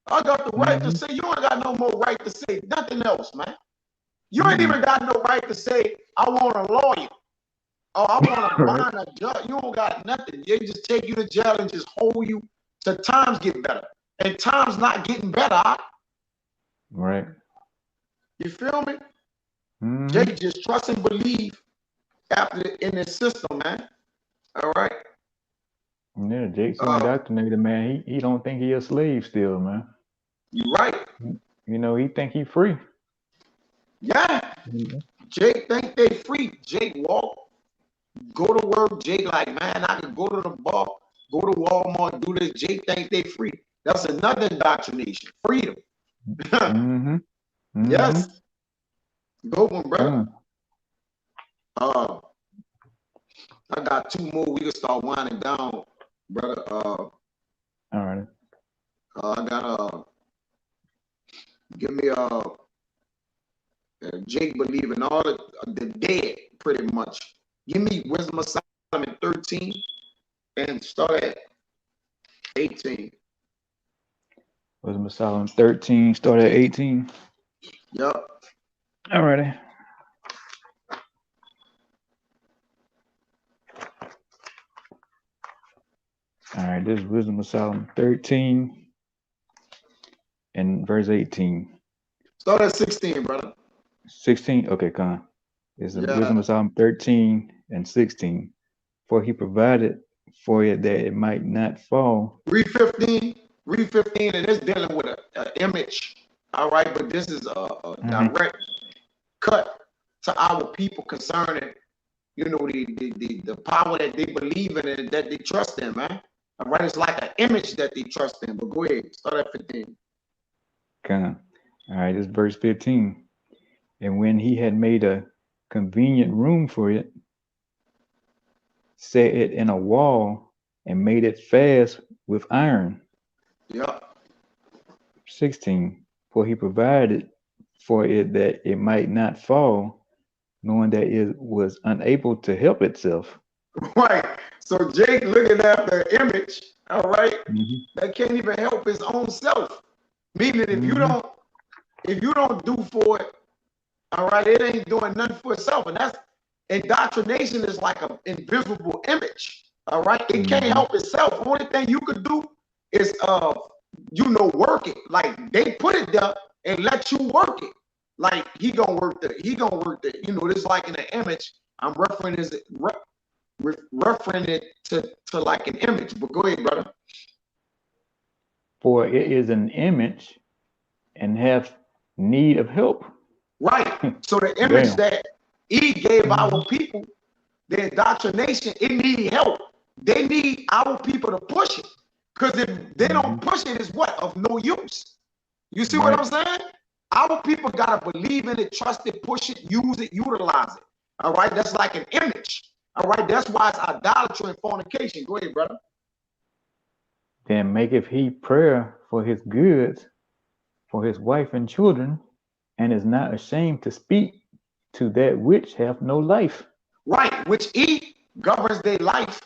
I got the right to say. You ain't got no more right to say nothing else, man. You ain't even got no right to say, I want a lawyer. Or I want to bind a judge. You don't got nothing. They just take you to jail and just hold you till times get better. And times not getting better. Right. You feel me? Jake just trust and believe in the system, man. All right. Yeah, Jake's so indoctrinated, man. He don't think he a slave still, man. You right. You know, he think he free. Yeah. Jake think they free. Jake walk, go to work. Jake like, man, I can go to the bar, go to Walmart, do this. Jake think they free. That's another indoctrination. Freedom. Yes. Go one, brother. I got two more. We can start winding down, brother. All right. I got give me Jake believe in all the dead, pretty much. Give me Wisdom of Solomon 13 and start at 18. Wisdom of Solomon 13, start at 18. Yep. All righty. All right, this is Wisdom of Solomon 13 and verse 18. Start at 16, brother. 16, okay, Con. This is Yeah. Wisdom of Solomon 13 and 16. For he provided for it that it might not fall. Read 15. Read 15, and it's dealing with an image. All right, but this is a direct cut to our people concerning, you know, the power that they believe in and that they trust in, man. All right, it's like an image that they trust in. But go ahead, start at 15. Con. All right, this is verse 15. And when he had made a convenient room for it, set it in a wall, and made it fast with iron. Yep. 16. For he provided for it that it might not fall, knowing that it was unable to help itself. Right. So Jake looking at the image, all right, that can't even help his own self. Meaning if you don't do for it, all right, it ain't doing nothing for itself. And that's indoctrination is like an invisible image. All right. It can't help itself. Only thing you could do is work it. Like they put it there and let you work it. Like he gonna work the, this like in an image. I'm referencing it to like an image. But go ahead, brother. For it is an image and hath need of help. Right. So the image that he gave our people, the indoctrination, it need help. They need our people to push it. Because if they don't push it, it's what? Of no use. You see what I'm saying? Our people got to believe in it, trust it, push it, use it, utilize it. All right? That's like an image. All right? That's why it's idolatry and fornication. Go ahead, brother. Then maketh he prayer for his goods, for his wife and children, and is not ashamed to speak to that which hath no life. Right, which he governs their life.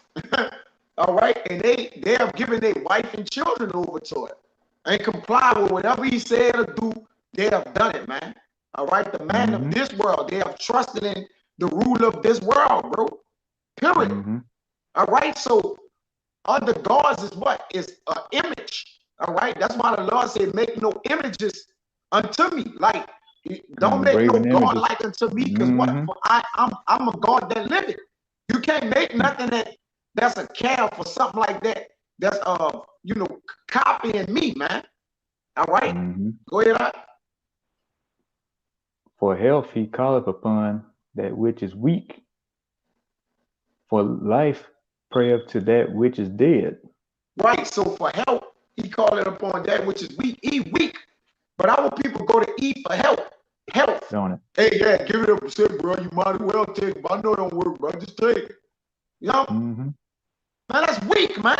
All right, and they have given their wife and children over to it and comply with whatever he said or do. They have done it, man. All right, the man of this world, they have trusted in the ruler of this world, bro. Period. All right, so under gods is what? Is an image. All right, that's why the Lord said, make no images unto me. Like, don't make no God like unto me, because what? For I'm a God that liveth. You can't make nothing that's a calf or something like that. That's copying me, man. All right, go ahead. For health he calleth upon that which is weak. For life prayeth to that which is dead. Right. So for help, he calleth upon that which is weak. He weak, but our people go to eat for help. Health. Don't it? Hey, yeah, give it up and say, bro, you might as well take it. But I know it don't work, bro. Just take it. You know? Man, that's weak, man.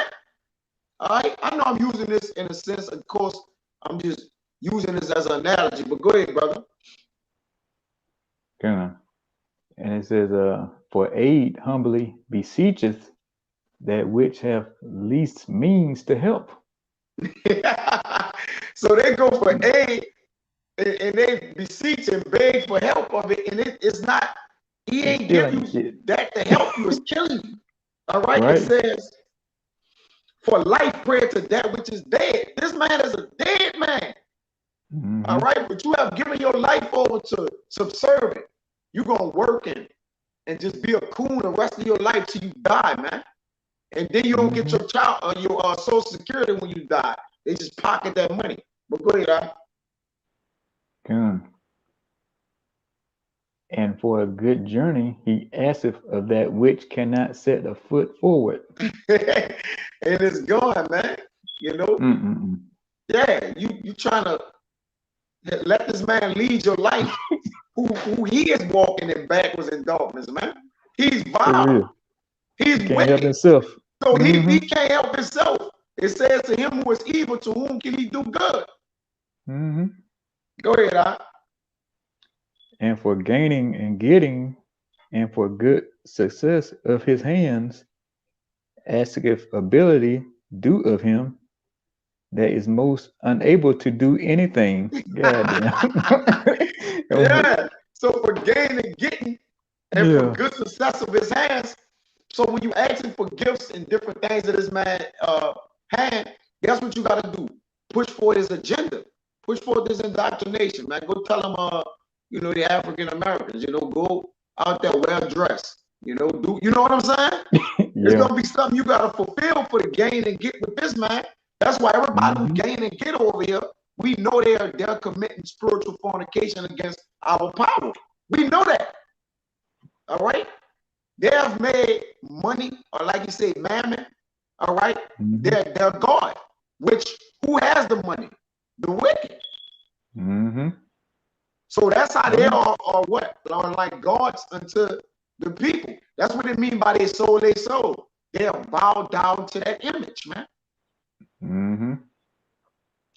All right. I know I'm using this in a sense. Of course, I'm just using this as an analogy. But go ahead, brother. Good. And it says, for aid humbly beseecheth that which have least means to help. So they go for aid and they beseech and beg for help of it, and it's not, he ain't giving you that to help you, it's killing you. All right? It says, for life prayer to that which is dead. This man is a dead man. All right, but you have given your life over to subservient. You're gonna work and just be a coon the rest of your life till you die, man. And then you don't get your child your Social Security when you die. They just pocket that money. But go ahead, Good. And for a good journey, he asketh of that which cannot set a foot forward. And it's going, man. You know? Yeah, you trying to let this man lead your life. who he is walking in backwards in darkness, man. He's vile. He's can't wicked. help himself. So he can't help himself. It says to him who is evil, to whom can he do good? Go ahead, and for gaining and getting, and for good success of his hands, asketh ability due of him that is most unable to do anything. Goddamn. Yeah. So for gain and getting and for Yeah. good success of his hands. So when you ask him for gifts and different things that this man hand, guess what you got to do? Push for his agenda. Push for this indoctrination, man. Go tell him, the African Americans, go out there well dressed. Do you know what I'm saying? It's Yeah. gonna be something you gotta fulfill for the gain and get with this man. That's why everybody who gain and get over here, we know they're committing spiritual fornication against our power. We know that. All right. They have made money, or like you say, mammon. All right. They're God. Which who has the money? The wicked. So that's how they are what? Are like gods unto the people. That's what they mean by they soul, they soul. They are bowed down to that image, man.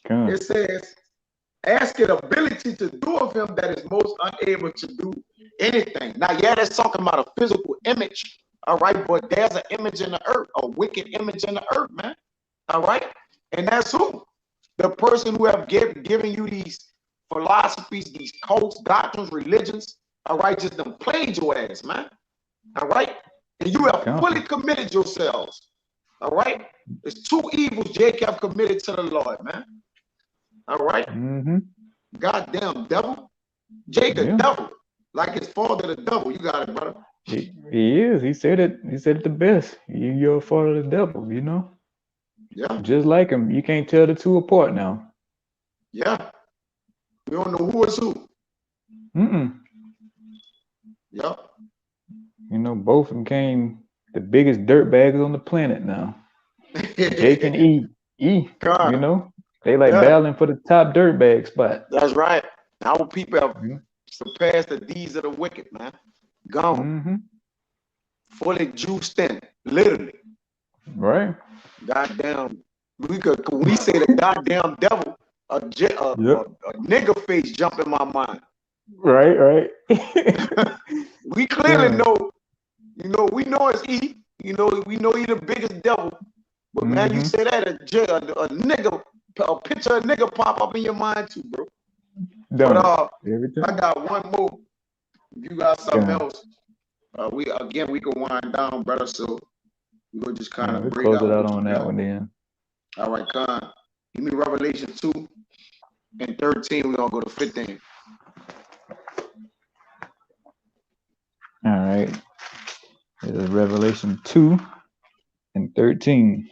It says, ask it ability to do of him that is most unable to do anything. Now, yeah, that's talking about a physical image, all right, but there's an image in the earth, a wicked image in the earth, man, all right? And that's who? The person who have given you these philosophies, these cults, doctrines, religions, all right, just them played your ass, man, all right? And you have fully committed yourselves, all right? There's two evils Jacob committed to the Lord, man. All right. Goddamn devil. Jacob, devil. Like his father, the devil. You got it, brother. He is. He said it. He said it the best. You're a father of the devil, Yeah. Just like him. You can't tell the two apart now. Yeah. We don't know who is who. Yep. Both of them became the biggest dirtbags on the planet now. Jake and E. They like battling for the top dirtbag spot. That's right. Our people have surpassed the deeds of the wicked, man. Gone. Fully juiced in, literally. Right. Goddamn. We say the goddamn devil, a nigger face jump in my mind. Right. We clearly know, we know it's E. We know he the biggest devil. But man, you say that a nigga, a picture of a nigga pop up in your mind too, bro. But I got one more. If you got something else, we can wind down, brother. So we go just kind of break close it out on that one then. All right, Con. Give me Revelation 2 and 13. We're gonna go to 15. All right. This is Revelation 2 and 13.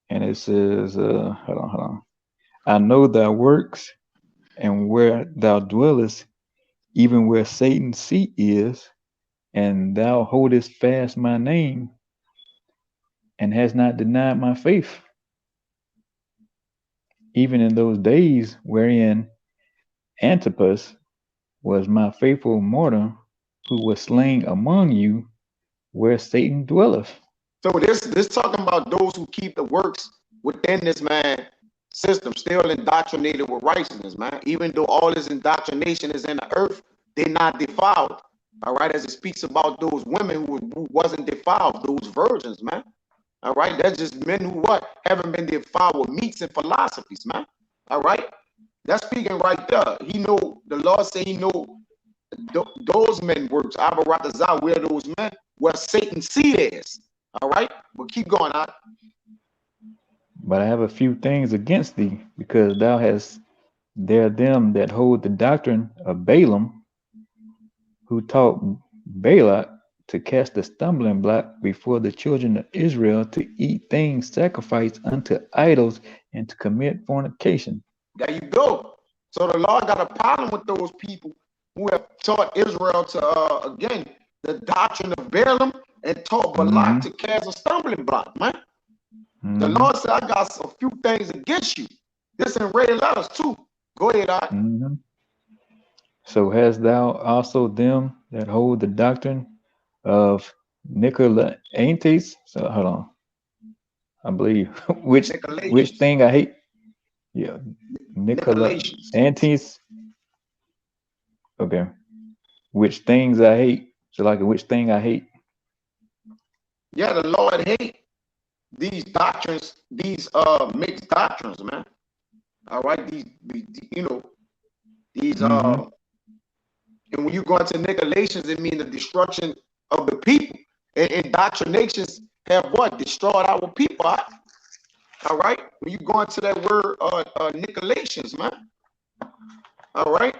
And it says, hold on. I know thy works and where thou dwellest, even where Satan's seat is, and thou holdest fast my name, and hast not denied my faith, even in those days wherein Antipas was my faithful martyr, who was slain among you, where Satan dwelleth. So this talking about those who keep the works within this man system, still indoctrinated with righteousness, man. Even though all this indoctrination is in the earth, they're not defiled. All right, as it speaks about those women who wasn't defiled, those virgins, man. All right, that's just men who haven't been defiled with meats and philosophies, man. All right, that's speaking right there. He know the Lord say he know those men works. Abaratazah, where those men, where Satan's seed is. All right, but keep going on. But I have a few things against thee, because thou hast there them that hold the doctrine of Balaam, who taught Balak to cast a stumbling block before the children of Israel, to eat things sacrificed unto idols, and to commit fornication. There you go. So the Lord got a problem with those people who have taught Israel to, again, the doctrine of Balaam, and taught Balak to cast a stumbling block, man. The Lord said, I got a few things against you. This in red letters too. Go ahead, Art. So hast thou also them that hold the doctrine of Nicolaitanes? So hold on. I believe which thing I hate. Yeah, Nicolaitanes. Okay. Which things I hate. So like which thing I hate. Yeah, the Lord hate these doctrines, these mixed doctrines, man. All right, you know, these Mm-hmm. and when you go into Nicolations, it means the destruction of the people. And indoctrinations have what? Destroyed our people. All right. When you go into that word Nicolations, man. All right.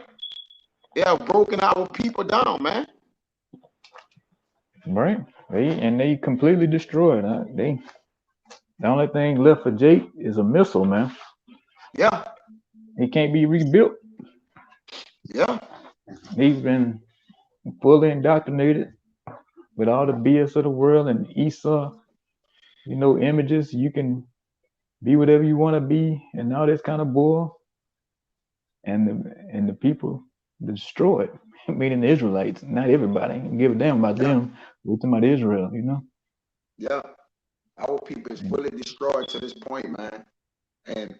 They have broken our people down, man. Right. They completely destroyed. The only thing left for Jake is a missile, man. Yeah. He can't be rebuilt. Yeah. He's been fully indoctrinated with all the BS of the world and Esau, images. You can be whatever you want to be and all this kind of bull. And the people destroyed, meaning the Israelites, not everybody. Give a damn about Yeah. them. We're talking about Israel. Yeah. Our people is And, fully destroyed to this point, man. And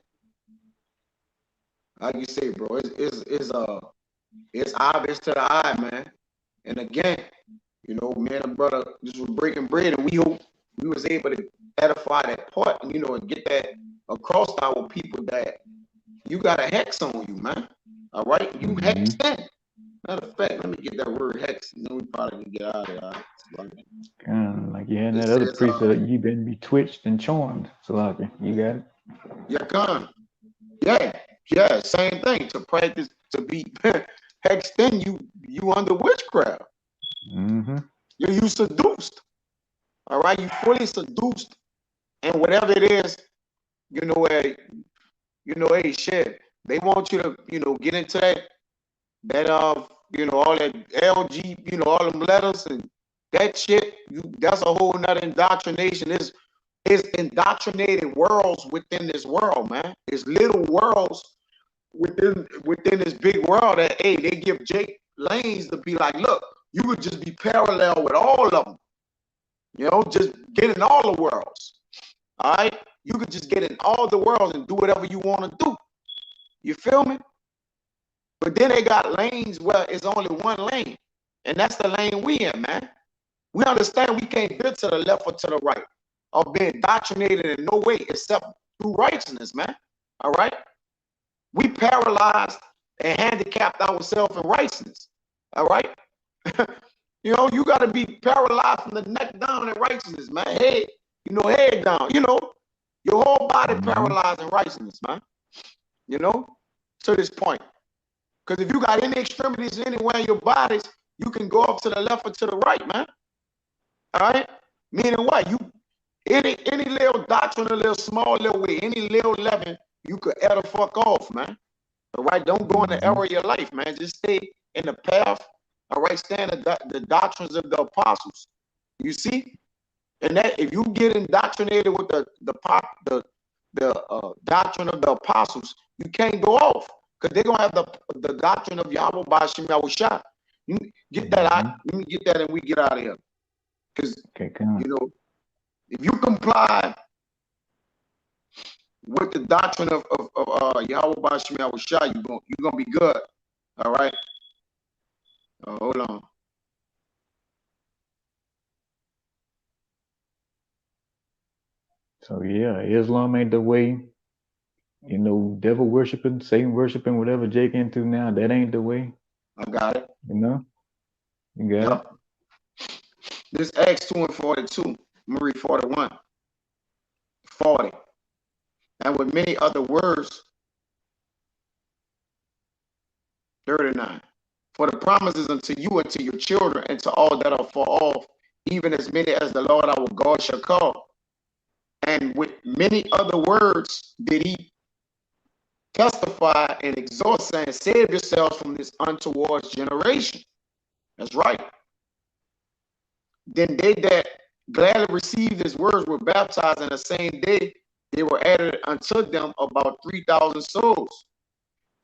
like you say, bro, it's obvious to the eye, man. And again, me and a brother just was breaking bread, and we hope we was able to edify that part, and get that across to our people that you got a hex on you, man. All right, you mm-hmm. hexed in. Matter of fact, let me get that word hex, and then we probably can get out of there. Kind of like you had It that other says, precept, you've been betwitched and charmed. Salaki, you got it. yeah, come, yeah, same thing. To practice to be hexed in, you under witchcraft. Mm-hmm. You seduced. All right, you fully seduced, and whatever it is, where hey, shit, they want you to, get into that all that LG, all them letters and that shit. That's a whole nother indoctrination. Is indoctrinated worlds within this world, man. It's little worlds within this big world that they give Jake lanes to be like, look, you could just be parallel with all of them, just get in all the worlds. All right, you could just get in all the worlds and do whatever you want to do. You feel me? But then they got lanes where it's only one lane, and that's the lane we in, man. We understand we can't veer to the left or to the right or be indoctrinated in no way except through righteousness, man. All right? We paralyzed and handicapped ourselves in righteousness. All right? You got to be paralyzed from the neck down in righteousness, man. Head down. Your whole body Mm-hmm. paralyzed in righteousness, man. To this point. Because if you got any extremities anywhere in your bodies, you can go up to the left or to the right, man. All right? Meaning what? Any little doctrine, a little small little way, any little leaven, you could ever fuck off, man. All right? Don't go in the Mm-hmm. error of your life, man. Just stay in the path. All right? Stand the doctrines of the apostles. You see? And that if you get indoctrinated with the doctrine of the apostles, you can't go off because they're gonna have the doctrine of Yahweh Bashim Yahushua. You get that out. Mm-hmm. Let me get that, and we get out of here. Because Okay, come on. if you comply with the doctrine of Yahweh Bashim Yahushua, you're gonna be good. All right. Hold on. So yeah, Islam ain't the way. Devil worshiping, Satan worshiping, whatever Jake into now, that ain't the way. I got it. You got it. Yep. This Acts 2 and 42. I'm gonna read 41. 40. And with many other words, 39. For the promises unto you and to your children and to all that are far off, even as many as the Lord our God shall call. And with many other words did he testify and exhort, saying, save yourselves from this untoward generation. That's right. Then they that gladly received his words were baptized, in the same day they were added unto them about 3,000 souls.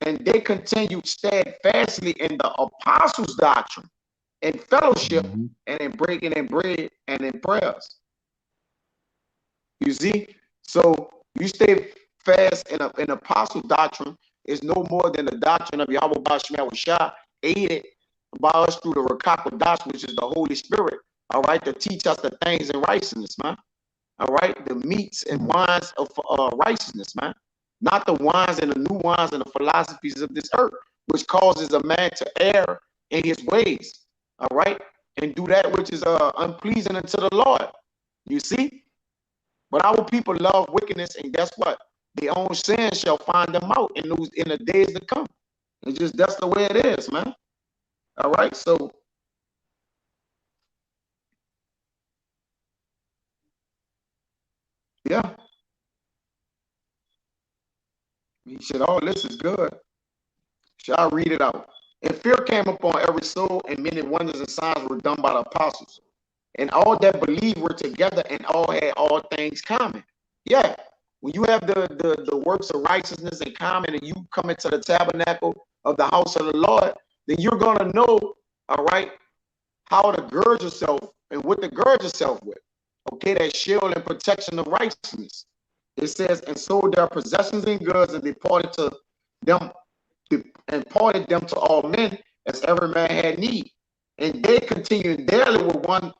And they continued steadfastly in the apostles' doctrine, in fellowship, Mm-hmm. and in breaking in bread and in prayers. You see? So you stay fast in apostle doctrine is no more than the doctrine of Yahweh Bashim Yahushua, aided by us through the Rakakodash, which is the Holy Spirit, all right, to teach us the things in righteousness, man. All right, the meats and wines of righteousness, man. Not the wines and the new wines and the philosophies of this earth, which causes a man to err in his ways, all right, and do that which is unpleasing unto the Lord. You see? But our people love wickedness, and guess what? Their own sin shall find them out in the days to come. It's just that's the way it is, man. All right, so yeah, he said, "Oh, this is good." Shall I read it out? And fear came upon every soul, and many wonders and signs were done by the apostles. And all that believed were together, and all had all things common. Yeah, when you have the works of righteousness in common, and you come into the tabernacle of the house of the Lord, then you're gonna know, all right, how to gird yourself and what to gird yourself with. Okay, that shield and protection of righteousness. It says, and sold their possessions and goods, and departed to them, and parted them to all men as every man had need. And they continued daily with one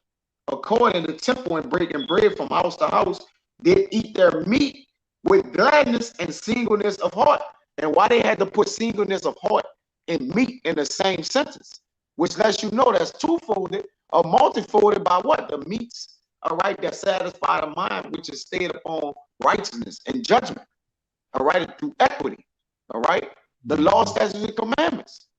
accord in the temple, and breaking bread from house to house, did eat their meat with gladness and singleness of heart. And why they had to put singleness of heart and meat in the same sentence, which lets you know that's twofolded or multifolded by what? The meats, all right, that satisfy the mind, which is stayed upon righteousness and judgment, all right, through equity, all right, the law, statutes, and commandments.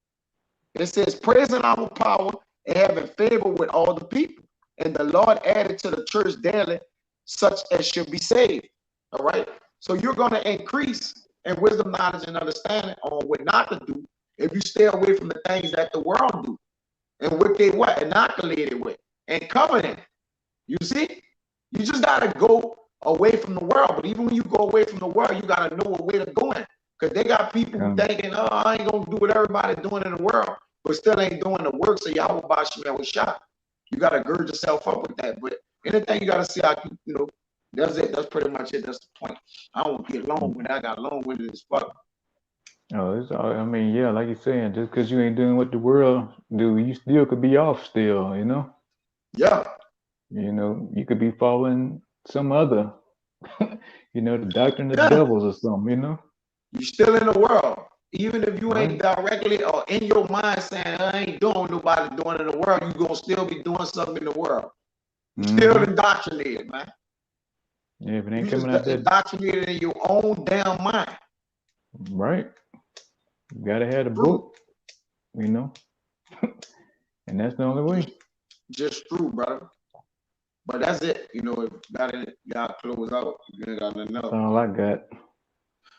It says, praising our power and having favor with all the people. And the Lord added to the church daily such as should be saved. All right. So you're going to increase in wisdom, knowledge, and understanding on what not to do if you stay away from the things that the world do and what they what inoculated with and covenant. You see, you just got to go away from the world. But even when you go away from the world, you got to know what way to go in. Because they got people thinking, oh, I ain't going to do what everybody's doing in the world, but still ain't doing the works of Yahweh Bashim was shot. You got to gird yourself up with that. But anything you got to see how you know, that's it. That's pretty much it. That's the point. I don't get long with it. I got long-winded as fuck. Oh, it's all, I mean, yeah, like you're saying, just because you ain't doing what the world do, you still could be off still, you know? Yeah. You know, you could be following some other, you know, the doctrine of devils or something, you know? You're still in the world. Even if you ain't directly or in your mind saying, I ain't doing what nobody doing in the world, you're going to still be doing something in the world. You're still indoctrinated, man. Yeah, if it ain't you coming just out that indoctrinated in your own damn mind. Right. You got to have the book, you know? And that's the only way. Just true, brother. But that's it. You know, if got close out, you ain't got nothing else. That's all I got.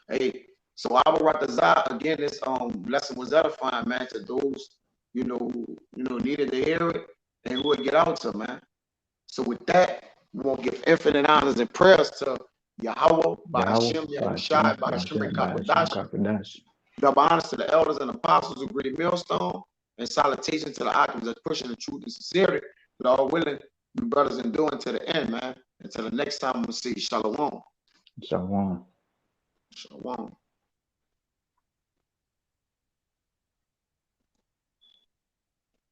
Hey, so I will write the Zah again. This lesson was edifying, man, to those who needed to hear it and who would get out to, man. So with that, we want to give infinite honors and prayers to Yahweh, by Hashem, Yahushai, by Hashem, Kakwadash. Double honors to the elders and apostles of Great Millstone, and salutation to the occupants that's pushing the truth and sincerity, but all willing, you brothers, and doing to the end, man. Until the next time, we'll see. Shalom. Shalom. Shalom.